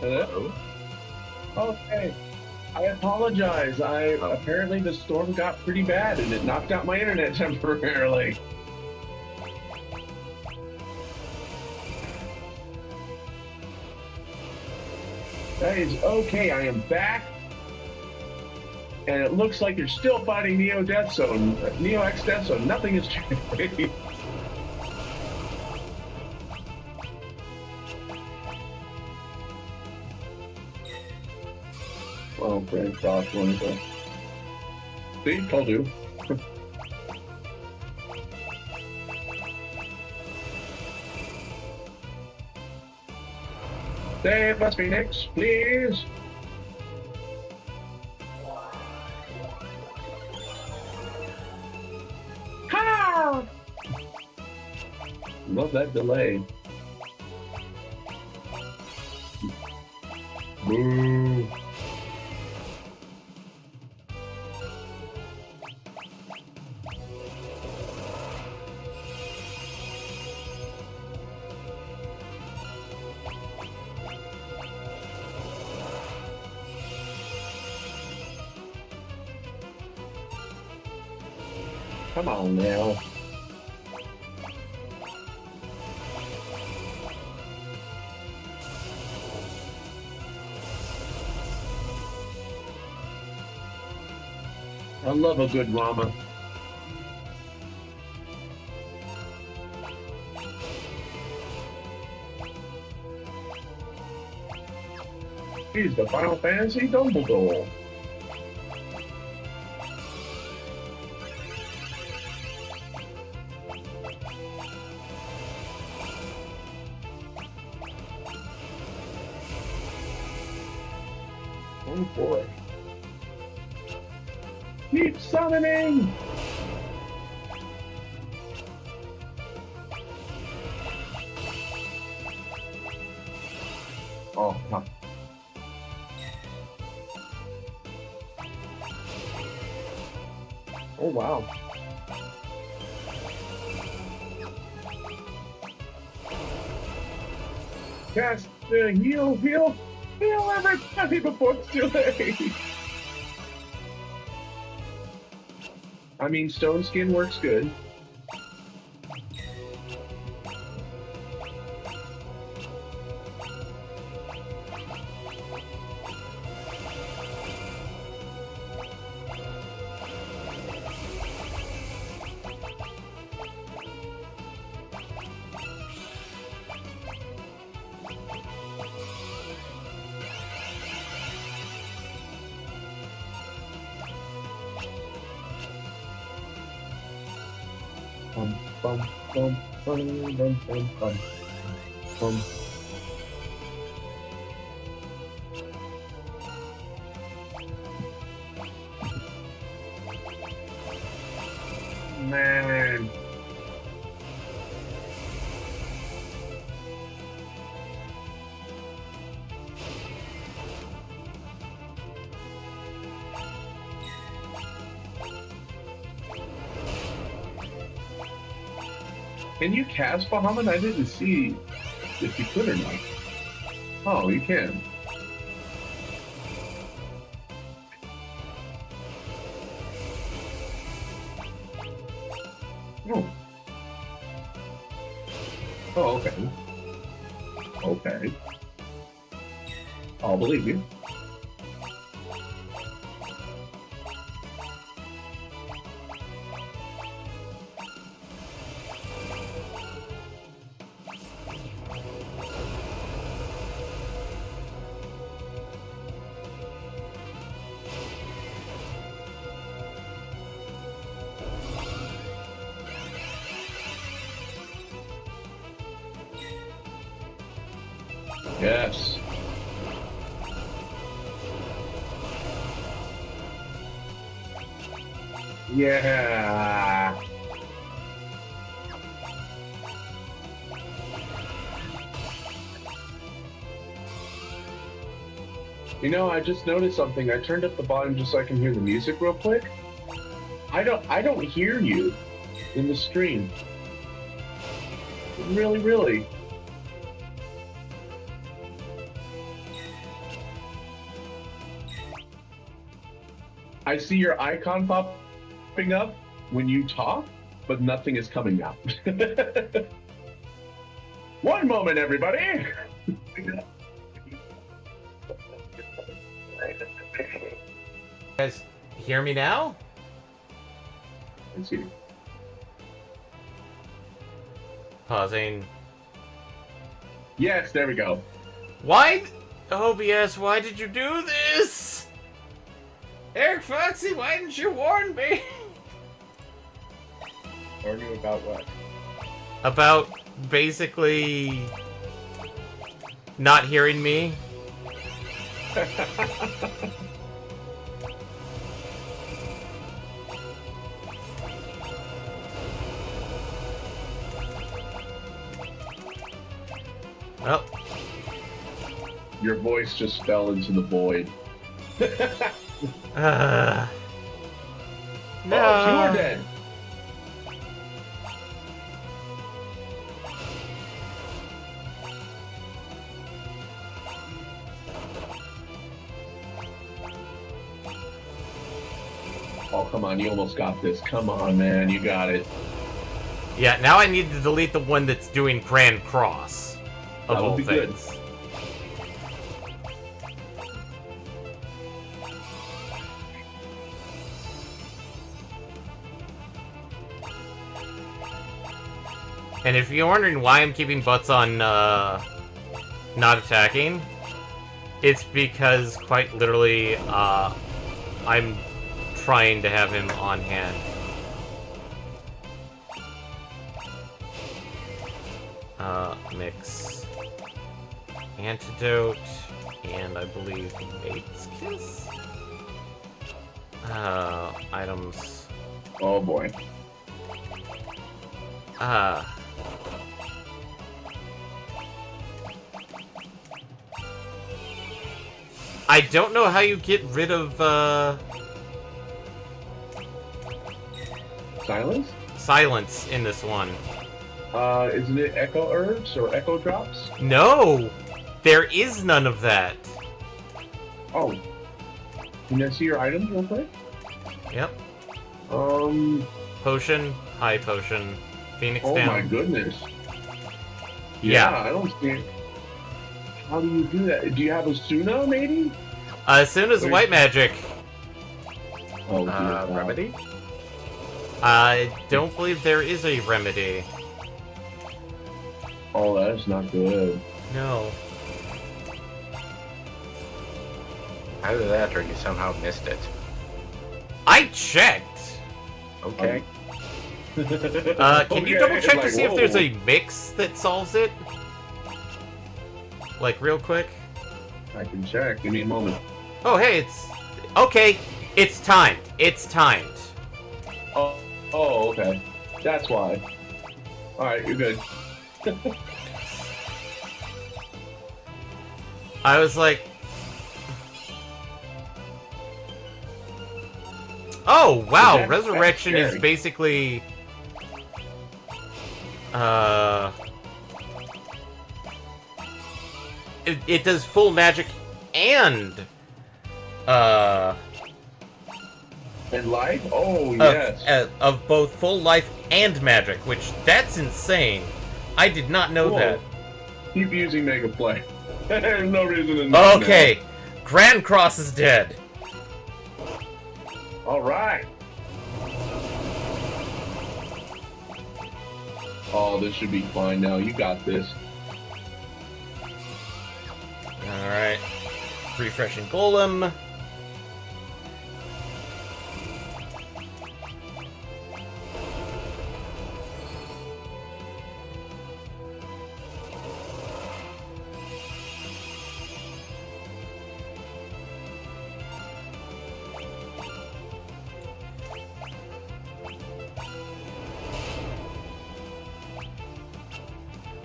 Hello? Okay. I apologize. Apparently the storm got pretty bad and it knocked out my internet temporarily. That is okay. I am back. And it looks like you're still fighting Neo Death Zone, Neo X Death Zone. Nothing has changed. Oh, Brad Cross, wonderful. See, told you. Save us, Phoenix, please. Ha! Love that delay. Boo. Come on now. I love a good llama. He's the Final Fantasy Dumbledore. Oh boy. Keep summoning! Oh, huh. Oh, wow. Cast the heal everybody before it's too late. I mean, stone skin works good. Bum, bum, bum, bum, bum, bum, bum, bum. Man. Can you cast Bahamut? I didn't see if you could or not. Oh, you can. Oh. Oh, okay. Okay. I'll believe you. Yes. Yeah. You know, I just noticed something. I turned up the volume just so I can hear the music real quick. I don't hear you in the stream. I see your icon popping up when you talk, but nothing is coming out. One moment, everybody. Guys, hear me now? Let's see. Pausing. Yes, there we go. Why? OBS, why did you do this? Eric Foxy, why didn't you warn me? Warn you about what? About basically not hearing me. Well, Your voice just fell into the void. no. Oh, you are dead. Oh, come on, you almost got this. Come on, man, you got it. Yeah, now I need to delete the one that's doing Grand Cross. Of That would all be good. things. And if you're wondering why I'm keeping butts on not attacking, it's because quite literally I'm trying to have him on hand. Mix antidote and I believe mate's kiss. Items. Oh boy. I don't know how you get rid of Silence? silence in this one. Isn't it echo herbs or echo drops? No! There is none of that. Oh. Can I see your items real quick? Yep. Oh Potion, high potion, Phoenix down. my goodness. Yeah. I don't see. How do you do that? Do you have a Suna, maybe? As soon as Where's- white magic. Oh, dear God. Remedy? I don't believe there is a remedy. Oh, that's not good. No. Either that or you somehow missed it. I checked! Okay. Can you Okay, double check to like, see if there's whoa. a mix that solves it? Like, real quick? I can check. Give me a moment. Oh, hey, it's... Okay, it's timed. It's timed. Oh, okay. That's why. Alright, you're good. I was like... Oh, wow, That's Resurrection is scary. basically... It does full magic and... And life? Oh, yes. Of both full life and magic, which, that's insane. I did not know Whoa. that. Keep using Mega Play. There's no reason to not. Okay, Grand Cross is dead. Alright. Oh, this should be fine now. You got this. Alright. Refreshing Golem.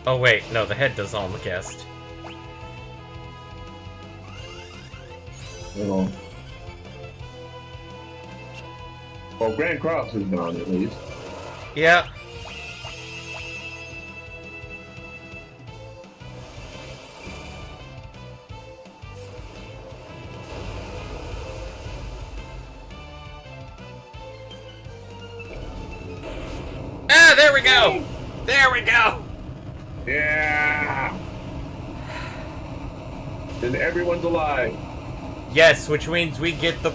Oh wait, no, the head does all the guest. You know. Well, Grand Cross is gone at least. Yeah. Ah, there we go! There we go! Yeah! And everyone's alive. Yes, which means we get the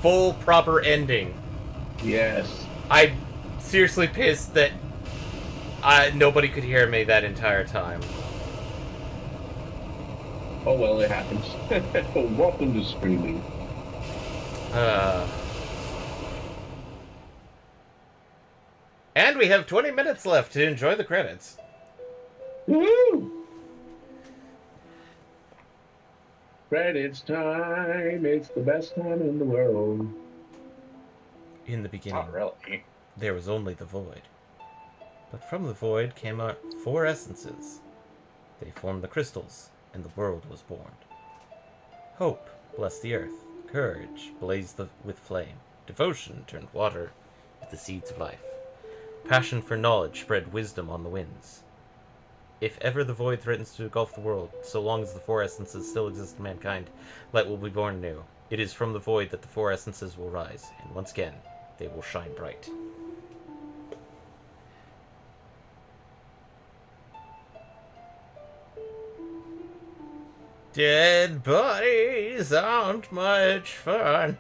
full proper ending. Yes. I'm seriously pissed that nobody could hear me that entire time. Oh well, it happens. Welcome to streaming. And we have 20 minutes left to enjoy the credits. Woo! Credits time. It's the best time in the world. In the beginning, Not really. there was only the void. But from the void came out 4 essences. They formed the crystals, and the world was born. Hope blessed the earth. Courage blazed with flame. Devotion turned water with the seeds of life. Passion for knowledge spread wisdom on the winds. If ever the void threatens to engulf the world, so long as the 4 essences still exist in mankind, light will be born anew. It is from the void that the 4 essences will rise, and once again, they will shine bright. Dead bodies aren't much fun.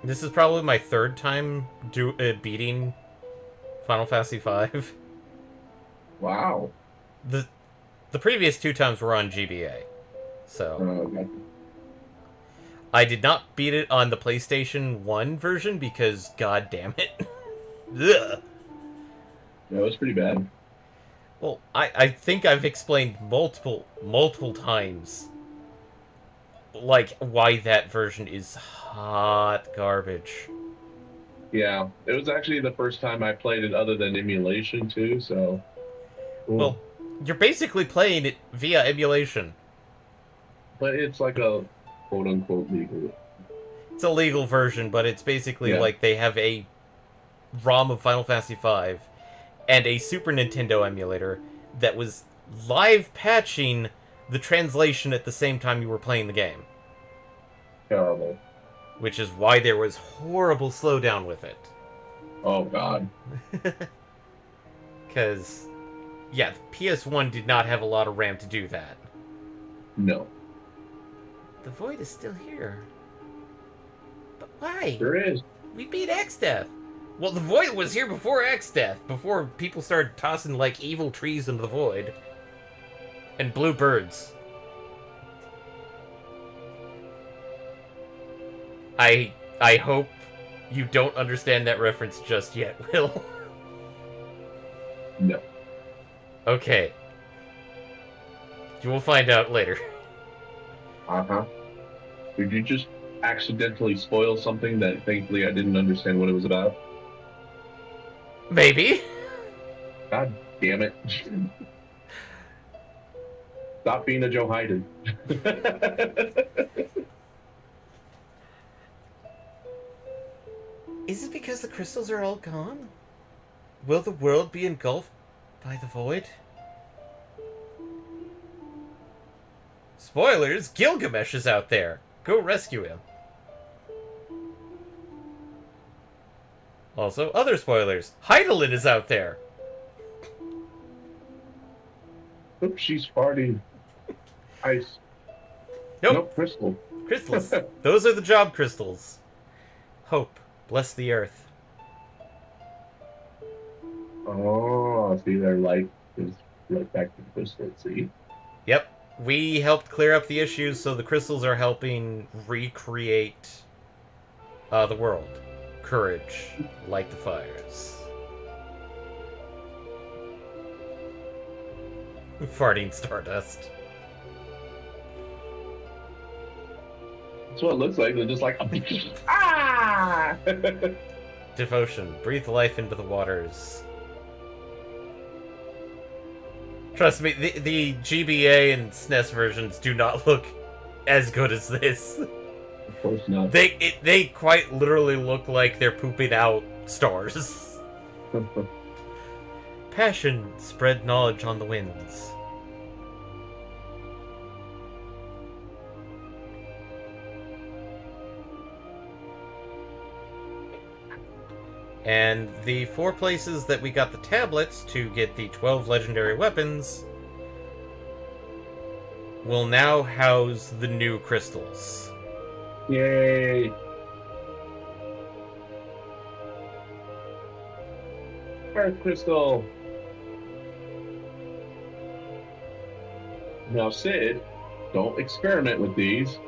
This is probably my 3rd time beating Final Fantasy V. Wow. The previous 2 times were on GBA, so Okay. I did not beat it on the PlayStation 1 version because, god damn it. Ugh. That was pretty bad. Well, I think I've explained multiple times, like, why that version is hot garbage. Yeah, it was actually the first time I played it other than emulation too, so... Well, you're basically playing it via emulation. But it's like a quote-unquote legal... It's a legal version, but it's basically like they have a ROM of Final Fantasy V and a Super Nintendo emulator that was live patching the translation at the same time you were playing the game. Terrible. Which is why there was horrible slowdown with it. Oh, God. Because, yeah, the PS1 did not have a lot of RAM to do that. No. The Void is still here. But why? There is. We beat X-Death. Well, the Void was here before X-Death, before people started tossing, like, evil trees into the Void. And blue birds. I hope you don't understand that reference just yet, Will. No. Okay. You will find out later. Uh-huh. Did you just accidentally spoil something that thankfully I didn't understand what it was about? Maybe. God damn it. Stop being a Joe Hyden. Is it because the crystals are all gone? Will the world be engulfed by the Void? Spoilers, Gilgamesh is out there. Go rescue him. Also, other spoilers. Heidelin is out there. Oops, she's farting. Ice. Nope. Nope, crystal. Crystals. Those are the job crystals. Hope. Bless the earth. Oh, see, their light is right back to the crystal, see? Yep. We helped clear up the issues, so the crystals are helping recreate the world. Courage. Light the fires. Farting stardust. That's what it looks like. They're just like, ah! Devotion. Breathe life into the waters. Trust me, the GBA and SNES versions do not look as good as this. Of course not. They quite literally look like they're pooping out stars. Passion spread knowledge on the winds. And the 4 places that we got the tablets to get the 12 legendary weapons will now house the new crystals. Yay! Earth crystal. Now, Sid, don't experiment with these.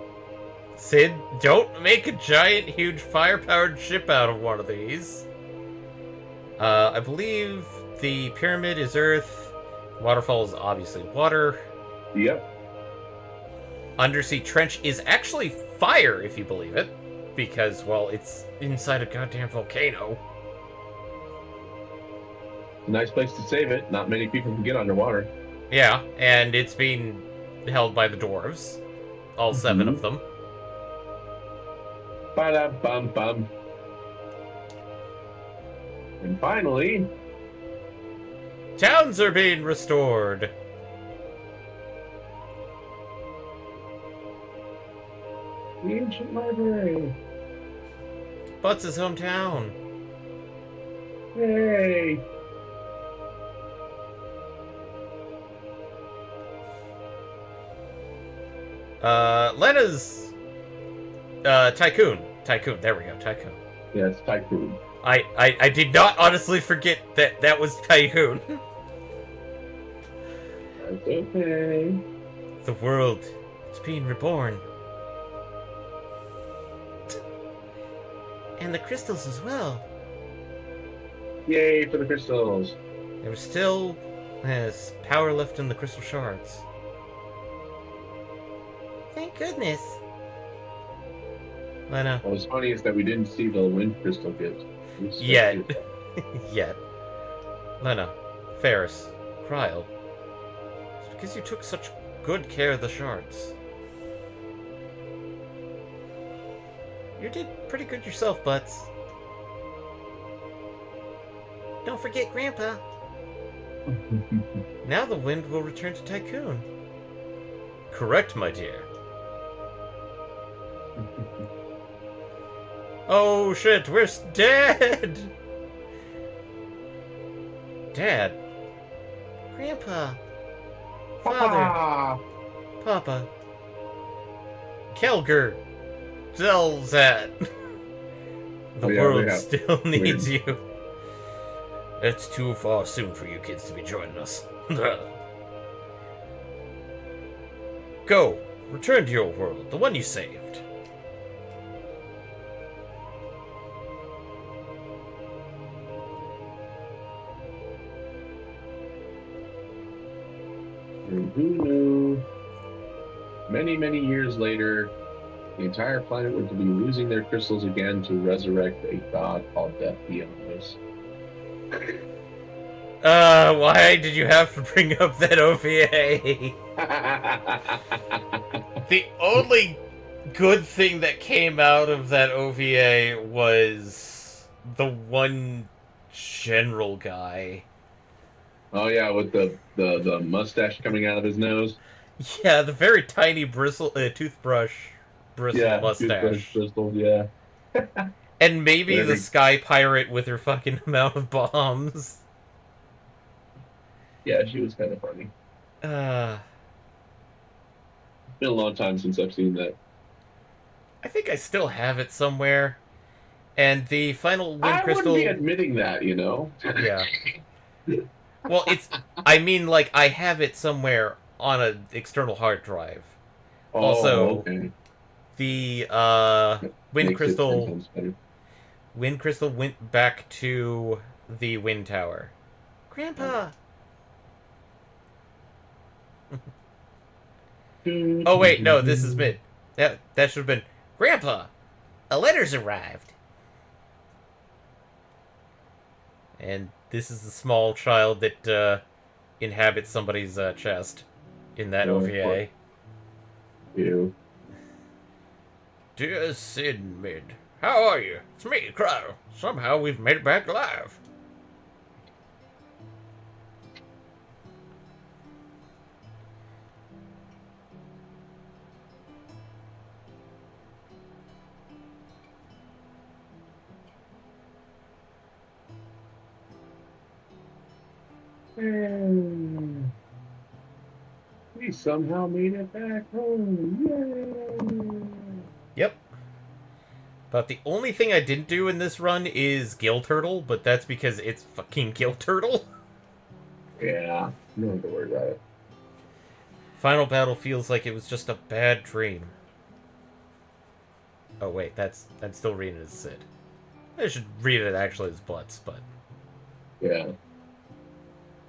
Sid, don't make a giant, huge, fire-powered ship out of one of these. I believe the pyramid is earth. Waterfall is obviously water. Yep. Undersea trench is actually fire, if you believe it. Because, well, it's inside a goddamn volcano. Nice place to save it. Not many people can get underwater. Yeah, and it's being held by the dwarves. All 7 of them. Ba-da-bum-bum. And finally... Towns are being restored. The ancient library. Butts' hometown. Yay! Lena's Tycoon. Tycoon, there we go, Tycoon. Yeah, it's Tycoon. I did not honestly forget that was Tycoon. That's okay. The world, it's being reborn. And the crystals as well. Yay for the crystals. There still has power left in the crystal shards. Thank goodness. Lena. What's funny is that we didn't see the wind crystal gift. Yet. Yet. Lena, Ferris, Kryl. It's because you took such good care of the shards. You did pretty good yourself, Butts. Don't forget Grandpa. Now the wind will return to Tycoon. Correct, my dear. Oh shit, we're dead! Dad. Grandpa. Father. Papa. Kelger. Zelzat. The world still needs you. It's too far soon for you kids to be joining us. Go. Return to your world, the one you saved. And who knew? Many, many years later, the entire planet would be losing their crystals again to resurrect a god called Death Beyond us. Why did you have to bring up that OVA? The only good thing that came out of that OVA was the one general guy. Oh yeah, with the mustache coming out of his nose. Yeah, the very tiny toothbrush bristle mustache. Toothbrush bristles, yeah. And maybe the Sky Pirate with her fucking amount of bombs. Yeah, she was kind of funny. It's been a long time since I've seen that. I think I still have it somewhere. And the final wind crystal. I wouldn't be admitting that, you know. Yeah. Well, I mean, like, I have it somewhere on an external hard drive. Oh, Also, okay. the wind crystal went back to the wind tower. Grandpa. Oh wait, no, this is mid. That should have been Grandpa. A letter's arrived. And this is the small child that inhabits somebody's chest in that OVA. You. Dear Sid Mid, how are you? It's me, Crow. Somehow we've made it back alive. And we somehow made it back home. Yay! Yep. But the only thing I didn't do in this run is Gill Turtle, but that's because it's fucking Gill Turtle. Yeah, no need to worry about it. Final battle feels like it was just a bad dream. Oh wait, I'm still reading it as Sid. I should read it actually as Butts, but Yeah.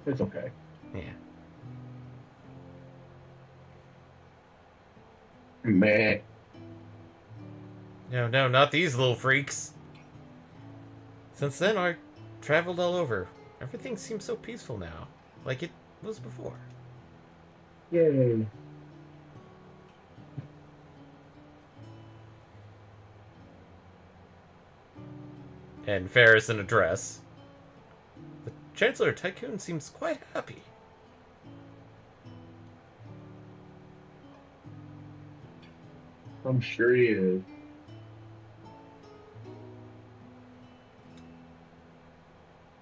It's okay. yeah. Meh. No, not these little freaks. Since then, I traveled all over. Everything seems so peaceful now, like it was before. Yay. And Ferris in a dress. The Chancellor Tycoon seems quite happy. I'm sure he is.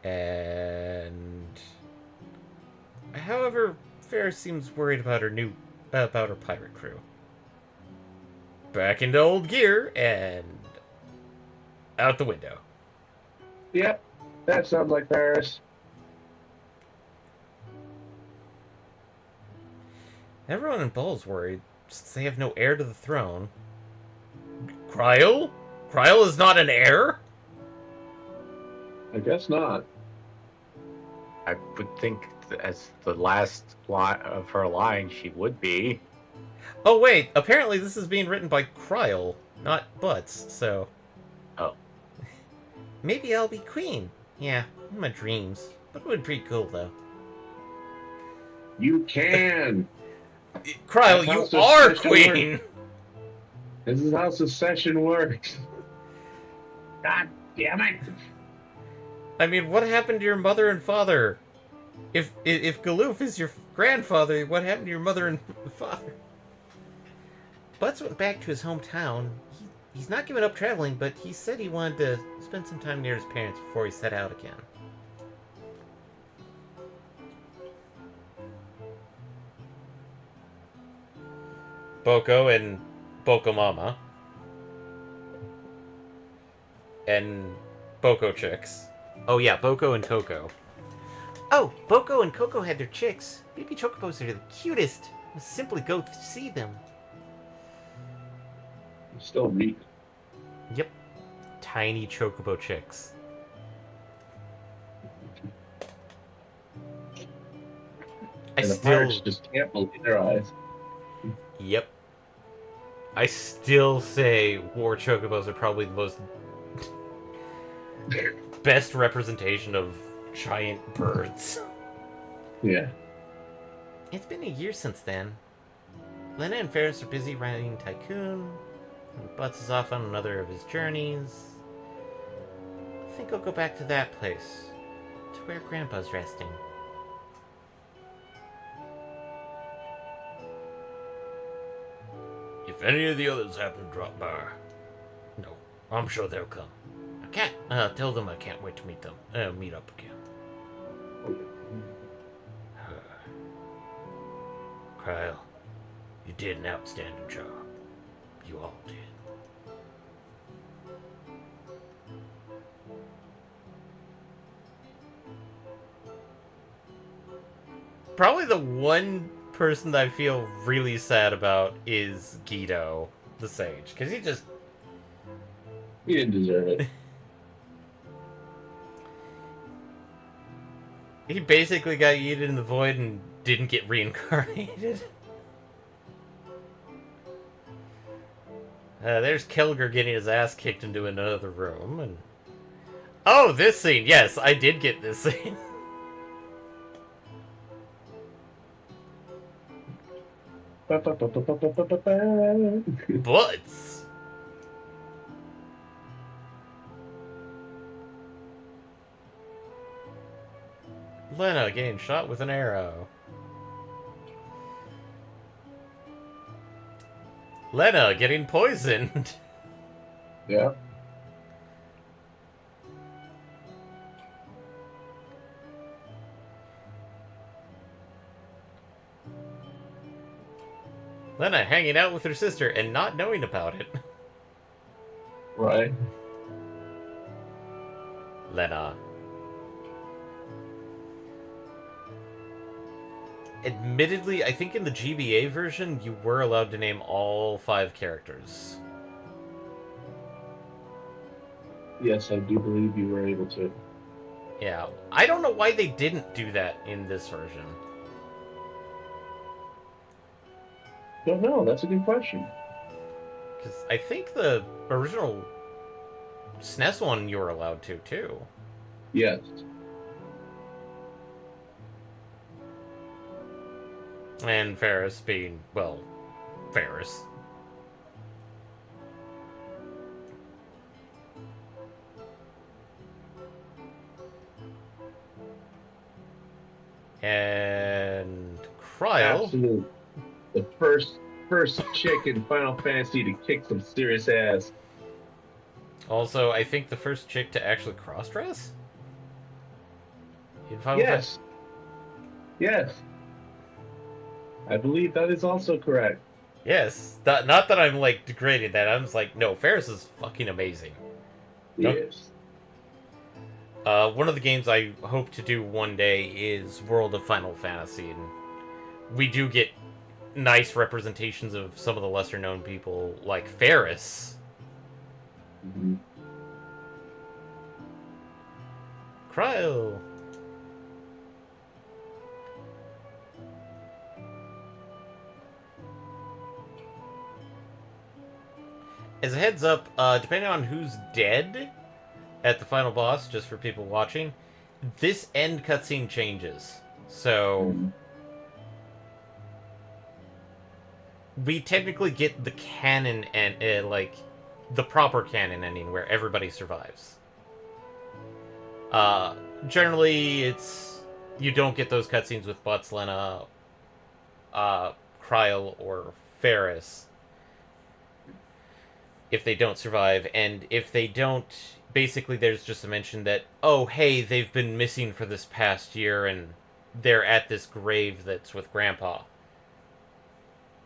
And however, Ferris seems worried about her pirate crew. Back into old gear and out the window. Yep, that sounds like Paris. Everyone in Ball's worried since they have no heir to the throne. Cryle? Cryle is not an heir? I guess not. I would think as the last line of her line, she would be. Oh wait, apparently this is being written by Cryle, not Butts, so... Oh. Maybe I'll be queen. Yeah, in my dreams. But it would be pretty cool, though. You can. Cryle, you That's how are secession queen! works. This is how secession works. God damn it. I mean, what happened to your mother and father? If Galoof is your grandfather, what happened to your mother and father? Butts went back to his hometown. He's not giving up traveling, but he said he wanted to spend some time near his parents before he set out again. Boko and Boko Mama. And Boko Chicks. Oh yeah, Boko and Coco. Oh, Boko and Coco had their chicks. Baby chocobos are the cutest. Must simply go see them. Still weak. Yep. Tiny chocobo chicks. I And the still... pirates just can't believe their eyes. Yep. I still say war chocobos are probably the most... best representation of giant birds. Yeah. It's been a year since then. Lena and Ferris are busy riding Tycoon, and Butts is off on another of his journeys. I think I'll go back to that place, to where Grandpa's resting. If any of the others happen to drop by, no, I'm sure they'll come. I can't tell them I can't wait to meet them. Meet up again. Kyle, you did an outstanding job. You all did. Probably the one person that I feel really sad about is Guido, the sage, because he didn't deserve it. he basically got yeeted in the void and didn't get reincarnated. There's Kelger getting his ass kicked into another room, and... Oh, this scene! Yes, I did get this scene. Butts! Lena getting shot with an arrow. Lena getting poisoned. Yeah. Lena hanging out with her sister and not knowing about it. Right. Lena. Admittedly, I think in the GBA version, you were allowed to name all 5 characters. Yes, I do believe you were able to. Yeah. I don't know why they didn't do that in this version. Don't know. That's a good question. Because I think the original SNES one you were allowed to, too. Yes. And Ferris being, well, Ferris. And Cryle. Absolute. The first chick in Final Fantasy to kick some serious ass. Also, I think the first chick to actually cross-dress? In Final Yes. Yes. I believe that is also correct. Yes. Not that I'm, like, degrading that. I'm just like, no, Ferris is fucking amazing. Nope. Yes. One of the games I hope to do one day is World of Final Fantasy, and we do get nice representations of some of the lesser-known people, like Ferris. Mm-hmm. Cryo. As a heads up, depending on who's dead at the final boss, just for people watching, this end cutscene changes. So, we technically get the canon and like the proper canon ending where everybody survives. Generally, it's you don't get those cutscenes with Butts, Lena, Cryle, or Ferris if they don't survive, and if they don't, basically there's just a mention that, oh, hey, they've been missing for this past year, and they're at this grave that's with Grandpa.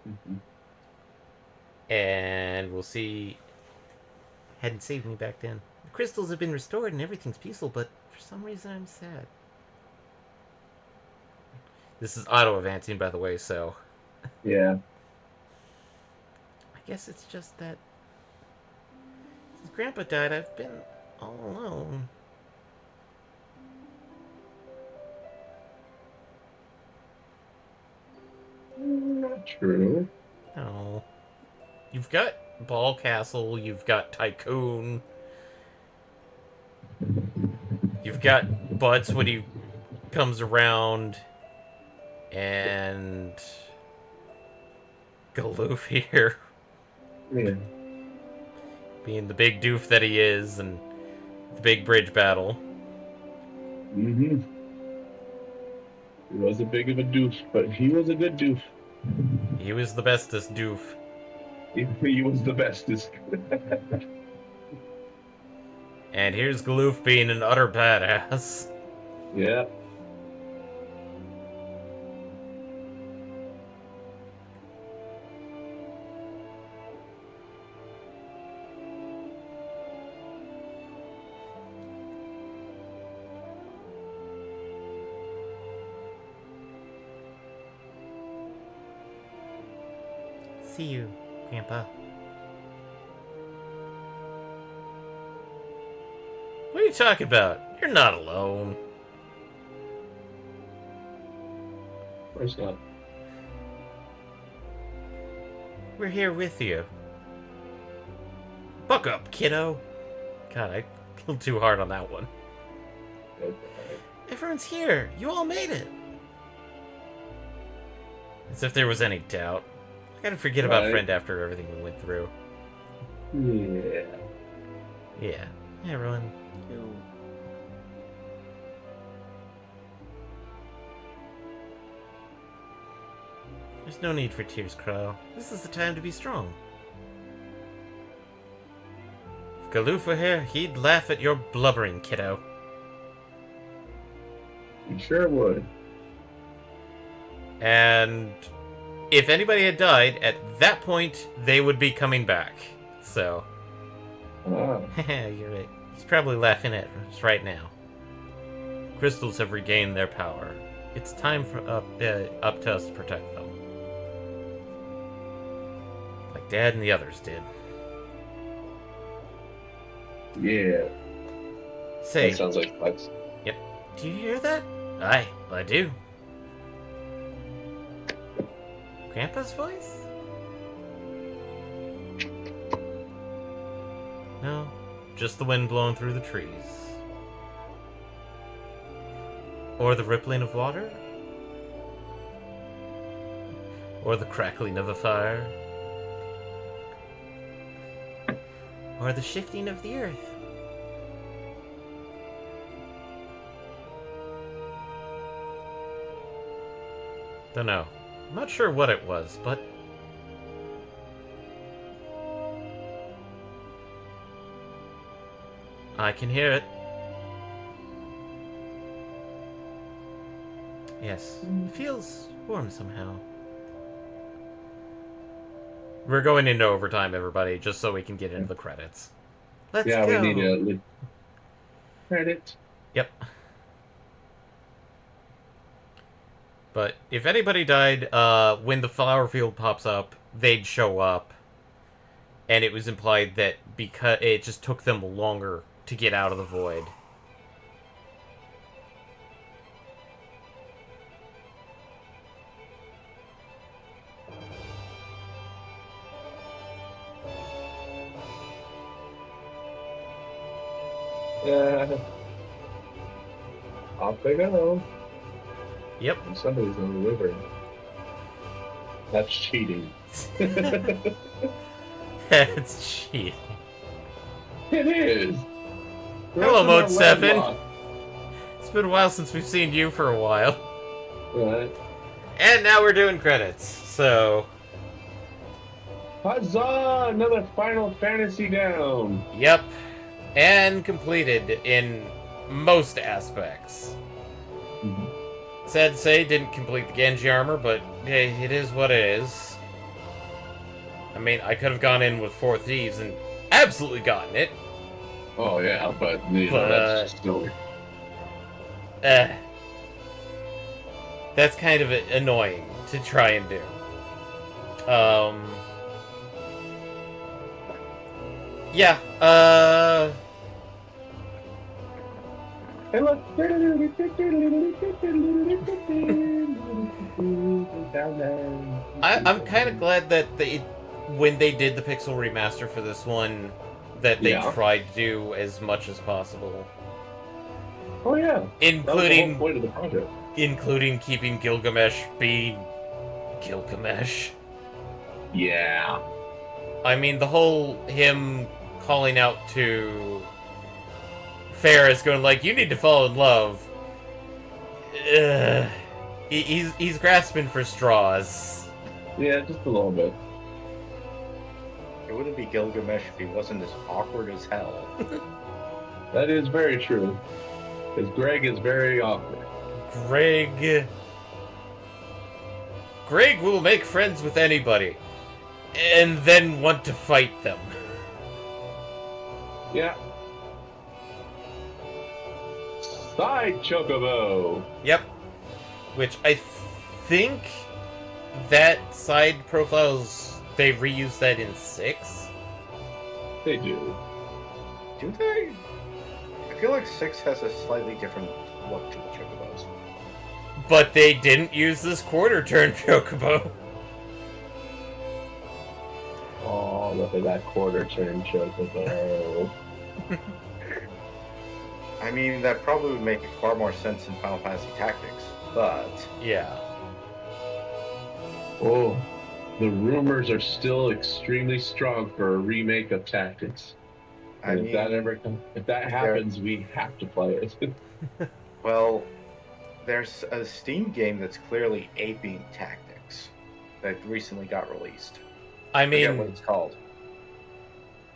Mm-hmm. And we'll see. Hadn't saved me back then. The crystals have been restored and everything's peaceful, but for some reason I'm sad. This is auto-advancing, by the way, so... Yeah. I guess it's just that... since Grandpa died, I've been all alone. Not true. No. You've got Ball Castle, you've got Tycoon. You've got Butts when he comes around. And... Galoof here. Yeah. Being the big doof that he is, and the big bridge battle. Mm-hmm. He was a big of a doof, but he was a good doof. He was the bestest doof. He was the bestest. And here's Galoof being an utter badass. Yeah. See you, Grandpa. What are you talking about? You're not alone. Of course not. We're here with you. Buck up, kiddo. God, I killed too hard on that one. Everyone's here. You all made it. As if there was any doubt. I gotta forget about Right. Friend after everything we went through. Yeah. Yeah. Hey, everyone. There's no need for tears, Crow. This is the time to be strong. If Galoof were here, he'd laugh at your blubbering, kiddo. You sure would. And if anybody had died, at that point, they would be coming back. So, Ah. you're right. He's probably laughing at us right now. Crystals have regained their power. It's time for up to us to protect them. Like Dad and the others did. Yeah. Say, That sounds like Flex. do you hear that? Aye, I do. Grandpa's voice? No, just the wind blowing through the trees. Or the rippling of water? Or the crackling of a fire? Or the shifting of the earth? Dunno. I'm not sure what it was, but... I can hear it. Yes, it feels warm somehow. We're going into overtime, everybody, just so we can get into the credits. Let's go. Yeah, we need a credit. Yep. But if anybody died, when the flower field pops up, they'd show up. And it was implied that because it just took them longer to get out of the void. Yeah. Off they go. Yep. And somebody's on the river. That's cheating. That's cheating. It is. Hello, Mode 7. Landlocked. It's been a while since we've seen you for a while. Right. And now we're doing credits, so... Huzzah! Another Final Fantasy down. Yep. And completed in most aspects. Mhm. Sad to say, didn't complete the Genji armor, but hey, it is what it is. I mean, I could have gone in with 4 Thieves and absolutely gotten it. Oh yeah, but you know, But, that's still. That's kind of annoying to try and do. Yeah, Hey, look. I'm kind of glad that when they did the Pixel remaster for this one, that they Yeah. tried to do as much as possible, Oh yeah. That was the including whole point of the project. including keeping Gilgamesh being Gilgamesh. Yeah. I mean, the whole him calling out to Ferris, going like, "You need to fall in love." He's grasping for straws. Yeah, just a little bit. It wouldn't be Gilgamesh if he wasn't as awkward as hell. That is very true. Because Greg is very awkward. Greg will make friends with anybody, and then want to fight them. Yeah. Side Chocobo. Yep. Which I think that side profiles, they reused that in 6. They do. Do they? I feel like 6 has a slightly different look to the Chocobos. But they didn't use this quarter turn Chocobo. Oh, look at that quarter turn Chocobo. I mean, that probably would make far more sense in Final Fantasy Tactics, but... Yeah. Oh, the rumors are still extremely strong for a remake of Tactics. I And mean, if that happens, we have to play it. well, there's a Steam game that's clearly aping Tactics that recently got released. I I forget what mean, it's called.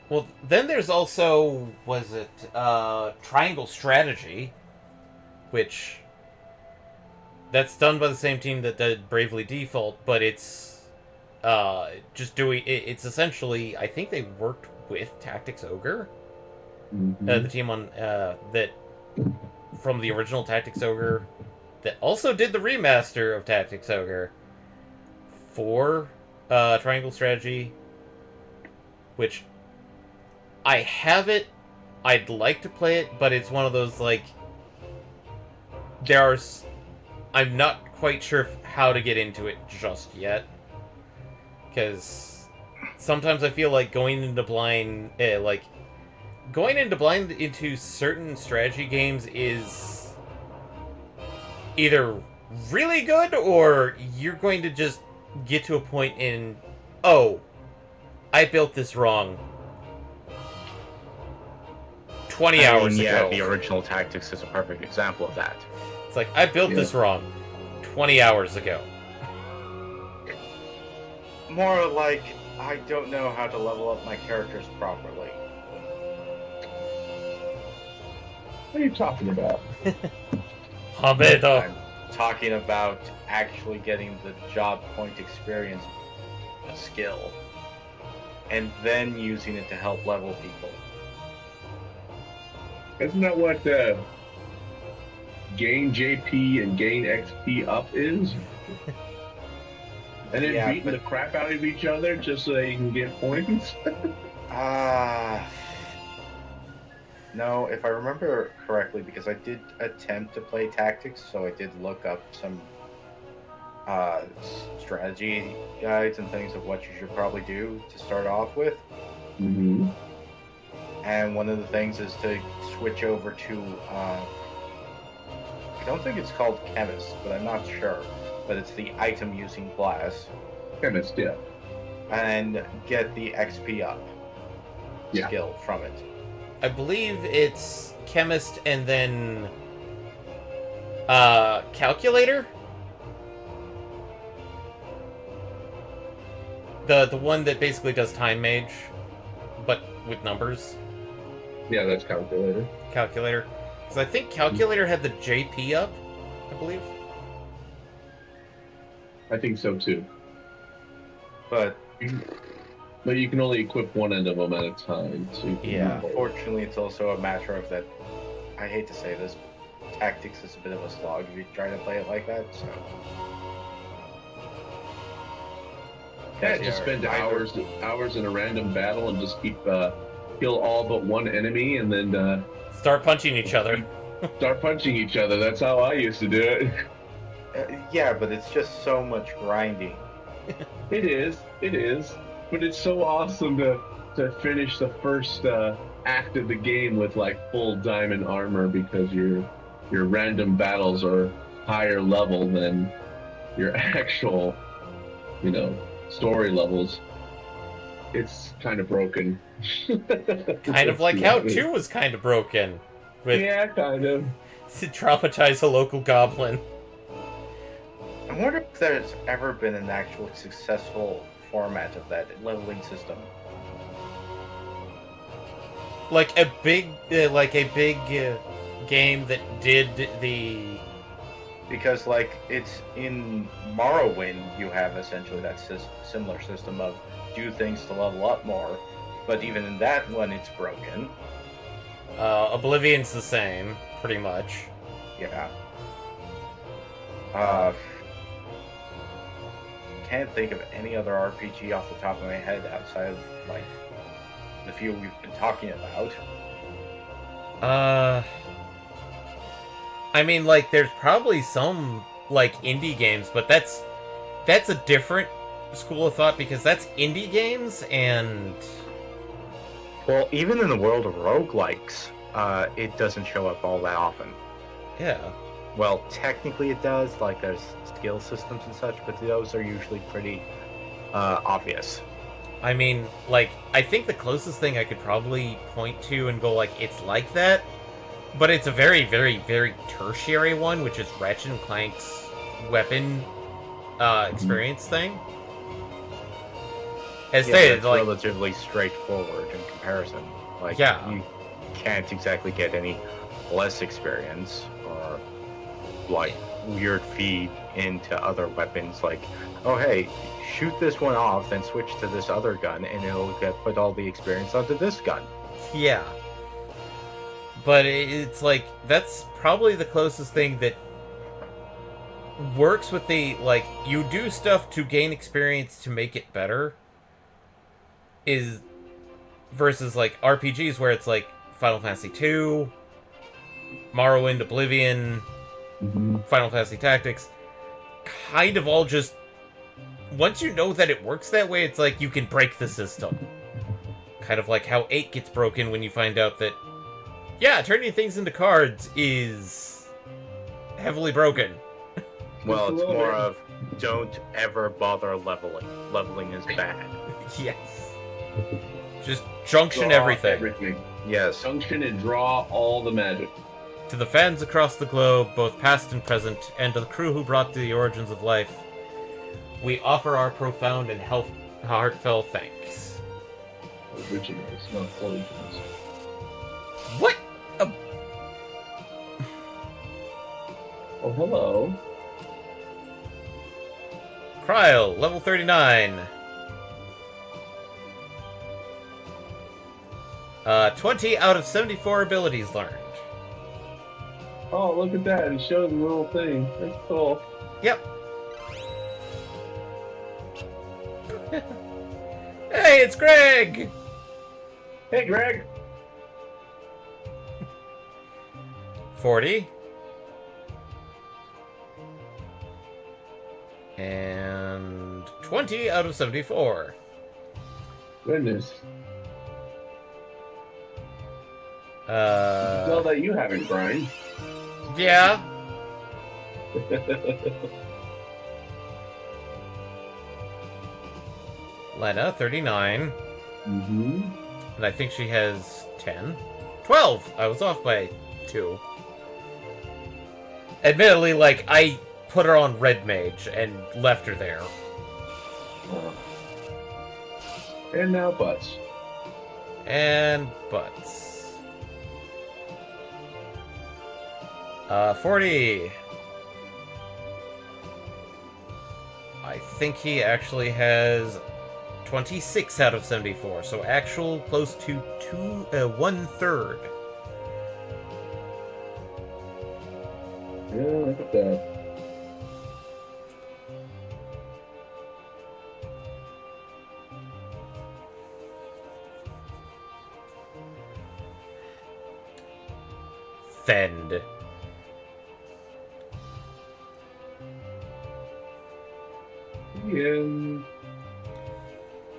well, then there's also, was it, Triangle Strategy, which, that's done by the same team that did Bravely Default, but it's just doing it's essentially, I think they worked with Tactics Ogre, Mhm. the team on that from the original Tactics Ogre that also did the remaster of Tactics Ogre for Triangle Strategy, which I have it. I'd like to play it, but it's one of those like I'm not quite sure how to get into it just yet, because sometimes I feel like going into blind into certain strategy games is either really good or you're going to just get to a point in, oh, I built this wrong 20 hours ago. The original Tactics is a perfect example of that. It's like, I built this wrong 20 hours ago. More like, I don't know how to level up my characters properly. What are you talking about? Habedo. I'm talking about actually getting the job point experience, a skill, and then using it to help level people. Isn't that what gain JP and gain XP up is? And then beating the crap out of each other just so that you can get points? No, if I remember correctly, because I did attempt to play Tactics, so I did look up some strategy guides and things of what you should probably do to start off with. Mm-hmm. And one of the things is to switch over to, I don't think it's called Chemist, but I'm not sure. But it's the item using class. Chemist, yeah. And get the XP up skill from it. I believe it's Chemist and then Calculator? The one that basically does Time Mage, but with numbers. Yeah, that's Calculator. Calculator. Because I think Calculator had the JP up, I believe. I think so too. But you can only equip one end of them at a time. So unfortunately, it's also a matter of that. I hate to say this, but Tactics is a bit of a slog if you try to play it like that. So just spend hours in a random battle and just kill all but one enemy and then start punching each other. That's how I used to do it. Yeah, but it's just so much grinding. It is, but it's so awesome to finish the first act of the game with like full diamond armor because your random battles are higher level than your actual, story levels. It's kind of broken. Kind of like how 2 was kind of broken. Yeah, kind of. To traumatize a local goblin. I wonder if there's ever been an actual successful format of that leveling system. Like a big game that did the... Because, like, it's in Morrowind, you have essentially that similar system of do things to level up more, but even in that one, it's broken. Oblivion's the same, pretty much. Yeah. Can't think of any other RPG off the top of my head outside of, like, the few we've been talking about. I mean, like, there's probably some, like, indie games, but that's a different school of thought, because that's indie games, and... Well, even in the world of roguelikes, it doesn't show up all that often. Yeah. Well, technically it does, like, there's skill systems and such, but those are usually pretty obvious. I mean, like, I think the closest thing I could probably point to and go, like, it's like that, but it's a very, very, very tertiary one, which is Ratchet & Clank's weapon experience thing. As stated, like, relatively straightforward in comparison. Like, you can't exactly get any less experience or, like, weird feed into other weapons, like oh hey, shoot this one off, then switch to this other gun, and it'll put all the experience onto this gun. Yeah. But it's like, that's probably the closest thing that works with the, like, you do stuff to gain experience to make it better, is versus, like, RPGs where it's like Final Fantasy II, Morrowind, Oblivion, Final Fantasy Tactics, kind of all just, once you know that it works that way, it's like you can break the system. Kind of like how 8 gets broken when you find out that, yeah, turning things into cards is heavily broken. Well, it's more of, don't ever bother leveling. Leveling is bad. Yes. Just junction Draw everything. Yes. Junction and draw all the magic. To the fans across the globe, both past and present, and to the crew who brought the origins of life, we offer our profound and heartfelt thanks. Originals, not origins. What? Oh, hello. Kryl, level 39. 20 out of 74 abilities learned. Oh, look at that. It shows a little thing. That's cool. Yep. Hey, it's Greg! Hey, Greg. 40. And 20 out of 74. Goodness. Tell Uh, that you haven't grind. yeah. Lena, 39. Mm-hmm. And I think she has 10. 12! I was off by 2. Admittedly, like, I put her on Red Mage and left her there. And now butts. And butts. 40. I think he actually has 26 out of 74, so actual close to 1/3. Yeah, look at that. Fend. Yeah.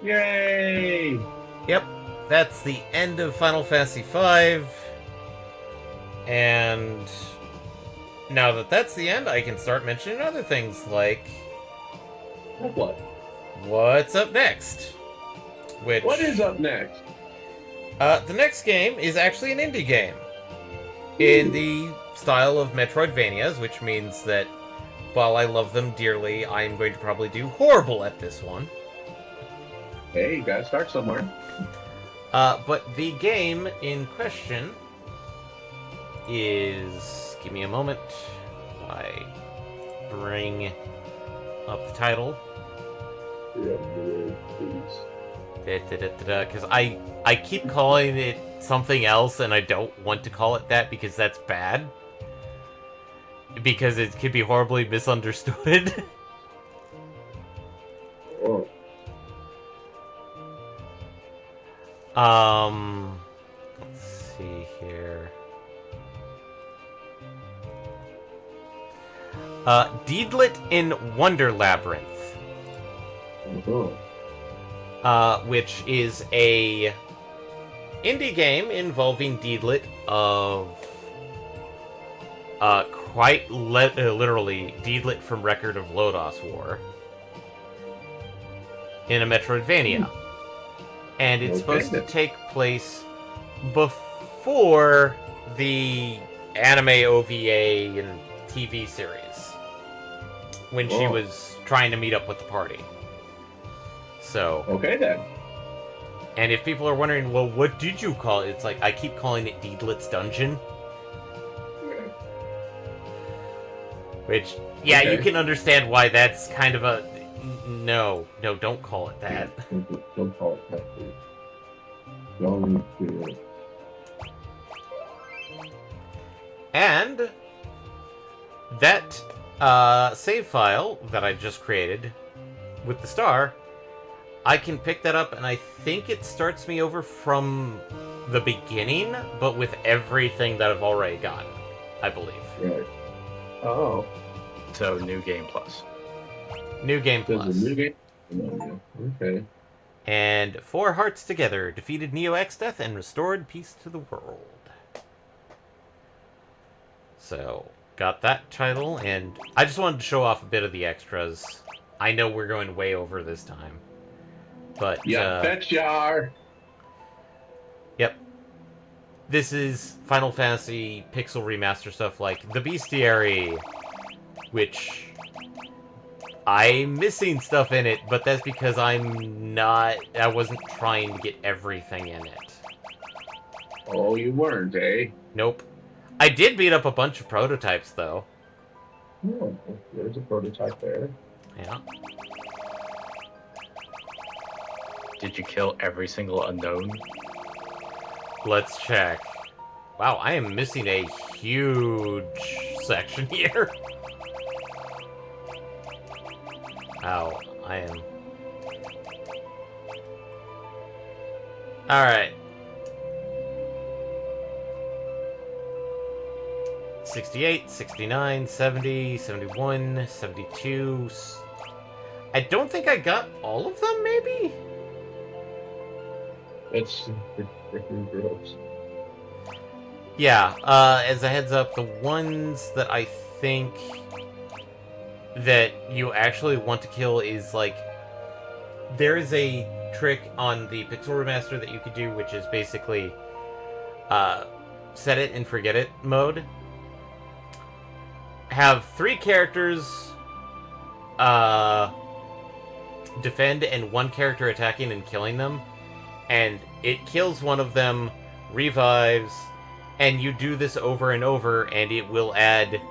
Yay! Yep, that's the end of Final Fantasy V. And now that that's the end, I can start mentioning other things like Like what? what's up next. Which What is up next? the next game is actually an indie game in the style of Metroidvanias, which means that while I love them dearly, I'm going to probably do horrible at this one. Hey, you gotta start somewhere. But the game in question is... Give me a moment. I bring up the title. Because I keep calling it something else, and I don't want to call it that because that's bad. Because it could be horribly misunderstood. Oh. Let's see here. Deedlit in Wonder Labyrinth. Which is a indie game involving Deedlit of quite literally Deedlit from Record of Lodos War in a Metroidvania. And it's supposed to take place before the anime OVA and TV series, when she was trying to meet up with the party. So... Okay, then. And if people are wondering, well, what did you call it? It's like, I keep calling it Deedlit's Dungeon. Which, yeah, Okay. you can understand why that's kind of a No, don't call it that. Don't call it that, please. Don't do it. And that save file that I just created with the star, I can pick that up, and I think it starts me over from the beginning, but with everything that I've already gotten, I believe. Right. Oh. So New Game Plus. New Game There's Plus. a new game? Oh, yeah. Okay. And 4 hearts together defeated Neo Exdeath and restored peace to the world. So, got that title, and I just wanted to show off a bit of the extras. I know we're going way over this time. But, Yeah, fetch yar! Yep. This is Final Fantasy Pixel Remaster stuff like the Bestiary, which I'm missing stuff in it, but that's because I wasn't trying to get everything in it. Oh, you weren't, eh? Nope. I did beat up a bunch of prototypes, though. Oh, there's a prototype there. Yeah. Did you kill every single unknown? Let's check. Wow, I am missing a huge section here. Wow, I am... Alright. 68, 69, 70, 71, 72... I don't think I got all of them, maybe? It's freaking gross. Yeah, as a heads up, the ones that I think that you actually want to kill is, like, there is a trick on the Pixel Remaster that you could do, which is basically, set it and forget it mode. Have 3 characters, defend and 1 character attacking and killing them, and it kills one of them, revives, and you do this over and over, and it will add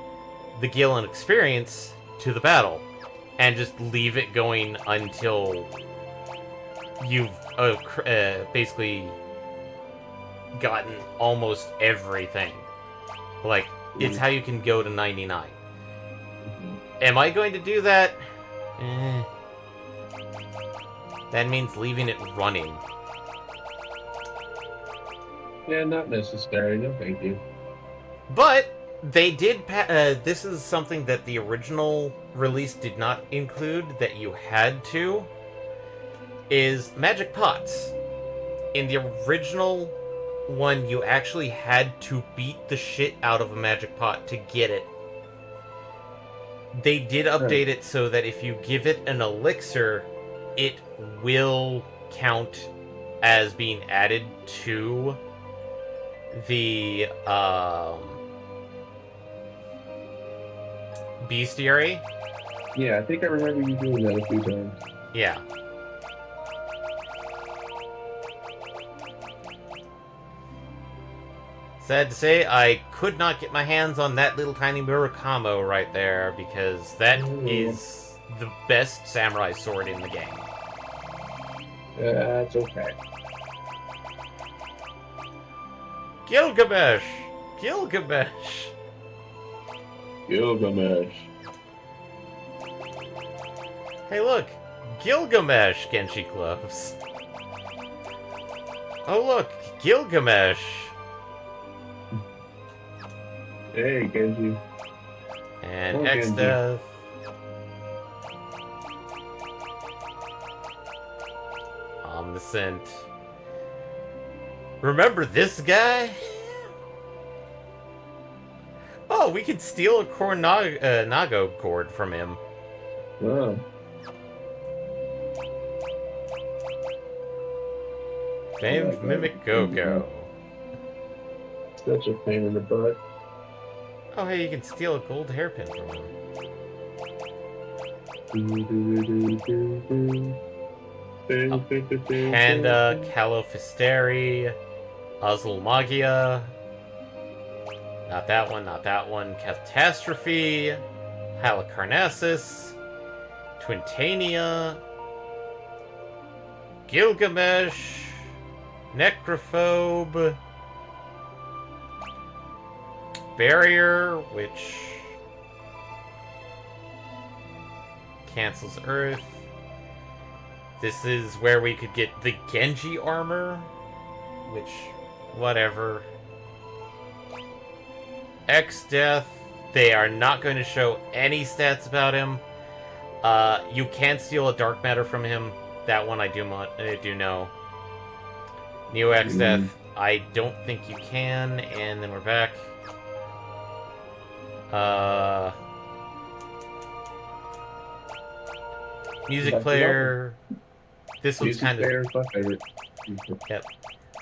the gil and experience to the battle, and just leave it going until you've basically gotten almost everything. Like, it's how you can go to 99. Am I going to do that? That means leaving it running. Yeah, not necessary. No, thank you. But they did. This is something that the original release did not include. That you had to. Is magic pots. In the original one, you actually had to beat the shit out of a magic pot to get it. They did update it so that if you give it an elixir, it will count as being added to the bestiary. Yeah, I think I remember you doing that a few times. Yeah. Sad to say, I could not get my hands on that little tiny Murakamo right there, because that is the best samurai sword in the game. That's okay. Gilgamesh! Gilgamesh! Gilgamesh. Hey look! Gilgamesh, Genshi gloves. Oh look! Gilgamesh! Hey, Genji. And Oh, Exdeath. Omniscient. Remember this guy? Oh, we could steal a Nago cord from him. Oh. Famed Mimic Go-Go. Such a pain in the butt. Oh, hey, you can steal a gold hairpin from him. Panda, Calofisteri, Ozlmagia. Not that one, not that one. Catastrophe, Halicarnassus, Twintania, Gilgamesh, Necrophobe, Barrier, which cancels Earth. This is where we could get the Genji armor, which, whatever. X-Death, they are not going to show any stats about him. You can steal a dark matter from him. That one I do know. Neo X-Death, I don't think you can, and then we're back. Music player. This one's kind of. My favorite. Yep.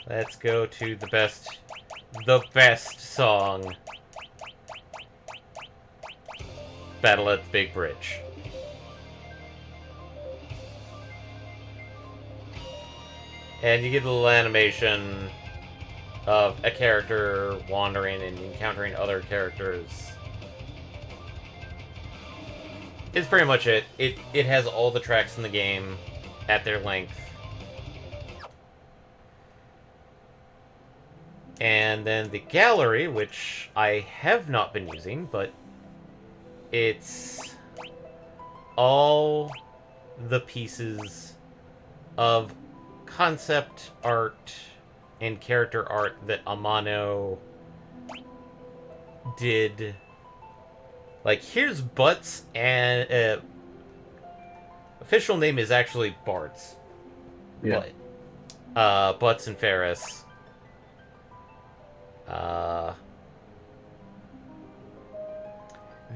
Let's go to the best song. Battle at the Big Bridge. And you get a little animation of a character wandering and encountering other characters. It's pretty much it. It has all the tracks in the game at their length. And then the gallery, which I have not been using, but it's all the pieces of concept art and character art that Amano did. Like, here's Butts, and official name is actually Bart's. Yeah. But, Butts and Ferris. The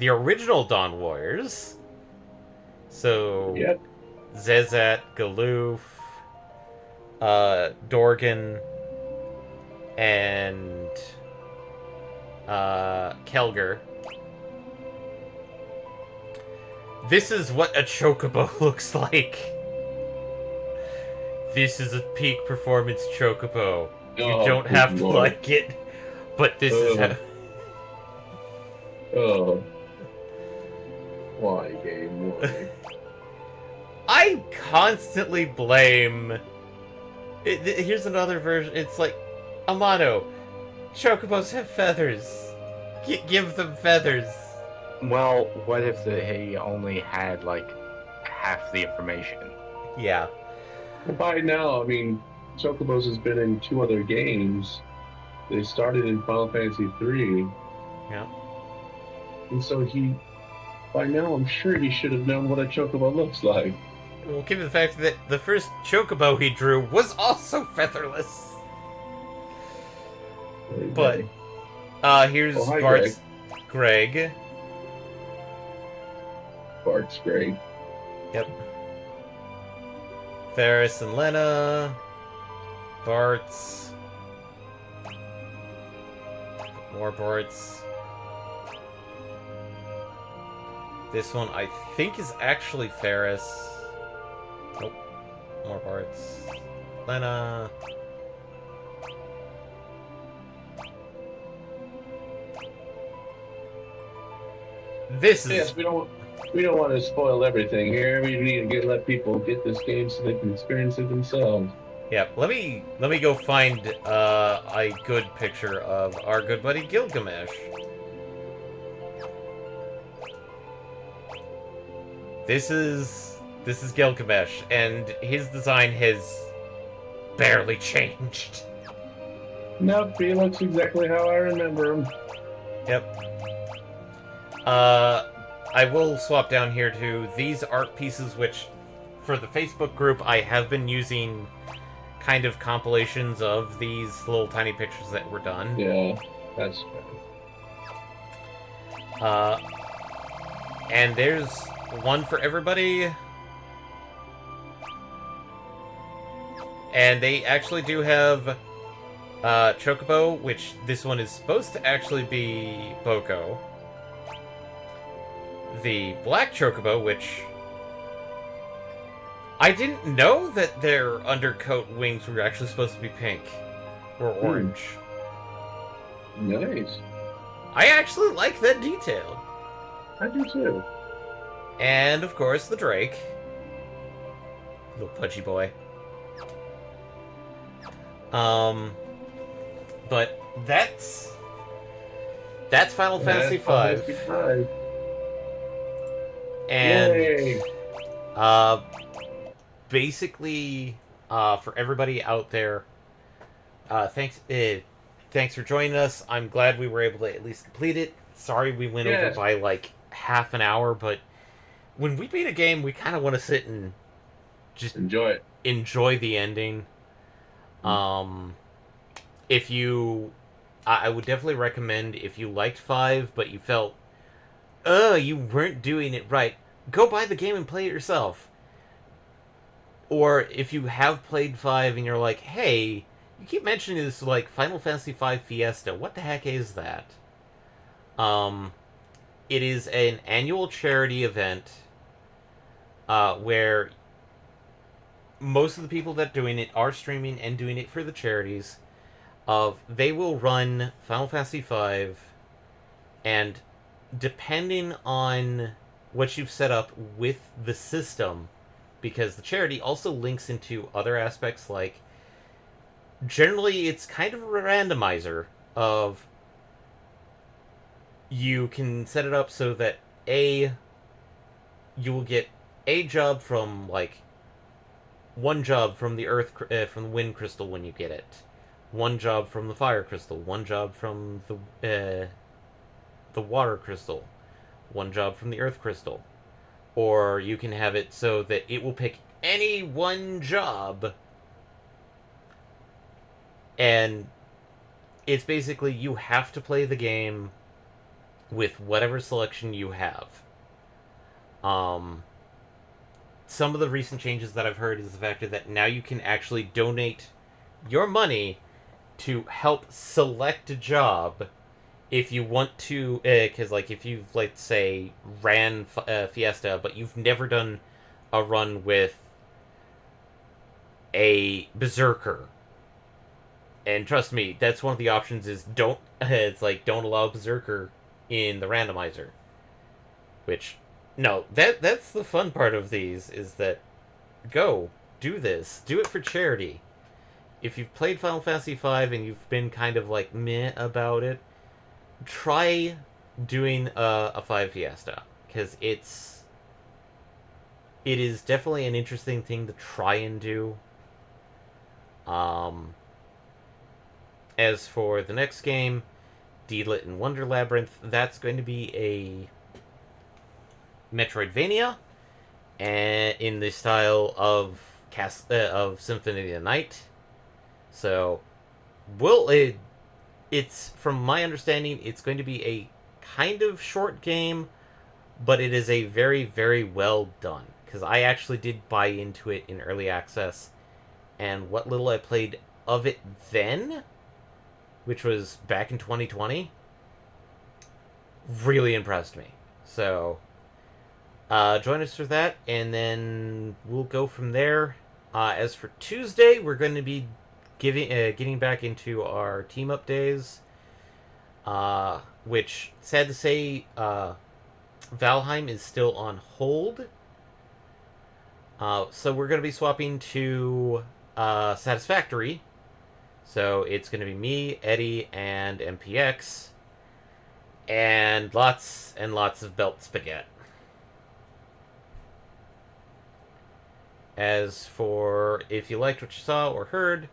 original Dawn Warriors. So, Yep. Zezat, Galoof, Dorgan, and Kelger. This is what a chocobo looks like. This is a peak performance chocobo. You don't have to like it, but this is how... Oh. Why, game? Why? I constantly blame... Here's another version. It's like, Amano, chocobos have feathers. Give them feathers. Well, what if they only had, like, half the information? Yeah. Well, by now, I mean, Chocobos has been in 2 other games. They started in Final Fantasy III. Yeah. And so by now, I'm sure he should have known what a Chocobo looks like. Well, given the fact that the first chocobo he drew was also featherless. But, here's hi, Bart's Greg. Bart's Greg. Yep. Ferris and Lena. Bart's. More Bart's. This one I think is actually Ferris. Nope. More Bart's. Lena. This is... Yes, we don't want to spoil everything here. We need to let people get this game so they can experience it themselves. Yeah, let me go find a good picture of our good buddy Gilgamesh. This is Gilgamesh, and his design has barely changed. Nope, he looks exactly how I remember him. Yep. I will swap down here to these art pieces, which, for the Facebook group, I have been using kind of compilations of these little tiny pictures that were done. Yeah, that's good. And there's one for everybody. And they actually do have Chocobo, which this one is supposed to actually be Boko. The black Chocobo, which I didn't know that their undercoat wings were actually supposed to be pink or orange. Nice. I actually like that detail. I do too. And, of course, the Drake. Little pudgy boy. But that's Final Fantasy V. Fantasy V. And Yay! uh basically for everybody out there, thanks for joining us. I'm glad we were able to at least complete it. Sorry we went over Yes. by like half an hour, but when we beat a game, we kind of want to sit and just Enjoy it. enjoy the ending. If you, I would definitely recommend, if you liked 5 but you felt you weren't doing it right, go buy the game and play it yourself. Or if you have played 5 and you're like, hey, you keep mentioning this like Final Fantasy V Fiesta, what the heck is that? It is an annual charity event where most of the people that are doing it are streaming and doing it for the charities. They will run Final Fantasy V, and depending on what you've set up with the system, because the charity also links into other aspects, like generally it's kind of a randomizer of you can set it up so that you will get a job from like one job from the earth from the wind crystal when you get it, one job from the fire crystal, one job from the water crystal, one job from the earth crystal. Or you can have it so that it will pick any one job, and it's basically you have to play the game with whatever selection you have. Some of the recent changes that I've heard is the fact that now you can actually donate your money to help select a job if you want to, because like if you've, let's say, ran Fiesta but you've never done a run with a berserker, and trust me, that's one of the options is don't it's like don't allow berserker in the randomizer, which no, that's the fun part of these, is that go do this, do it for charity. If you've played Final Fantasy V and you've been kind of like meh about it, try doing a 5 Fiesta, because it is definitely an interesting thing to try and do. As for the next game, Deedlit and Wonder Labyrinth, that's going to be a Metroidvania, and in the style of Symphony of the Night. So, it's, from my understanding, it's going to be a kind of short game, but it is a very, very well done. Because I actually did buy into it in early access, and what little I played of it then, which was back in 2020, really impressed me. So, join us for that, and then we'll go from there. As for Tuesday, we're going to be getting back into our team up days, which, sad to say, Valheim is still on hold. So we're going to be swapping to Satisfactory. So it's going to be me, Eddie, and MPX, and lots of belt spaghetti. As for if you liked what you saw or heard,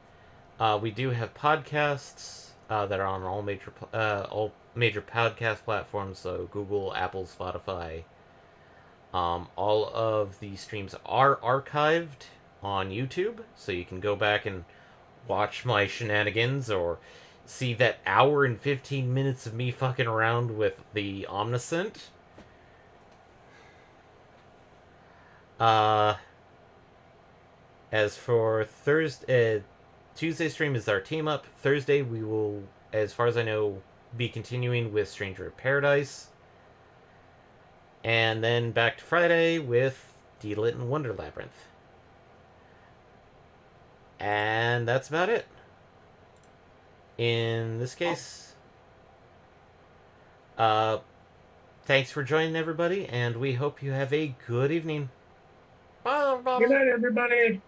we do have podcasts that are on all major podcast platforms, so Google, Apple, Spotify. All of the streams are archived on YouTube, so you can go back and watch my shenanigans or see that hour and 15 minutes of me fucking around with the Omniscient. As for Tuesday stream is our team up. Thursday we will, as far as I know, be continuing with Stranger of Paradise. And then back to Friday with Deedlit and Wonder Labyrinth. And that's about it. In this case, thanks for joining, everybody, and we hope you have a good evening. Bye, everybody. Good night, everybody.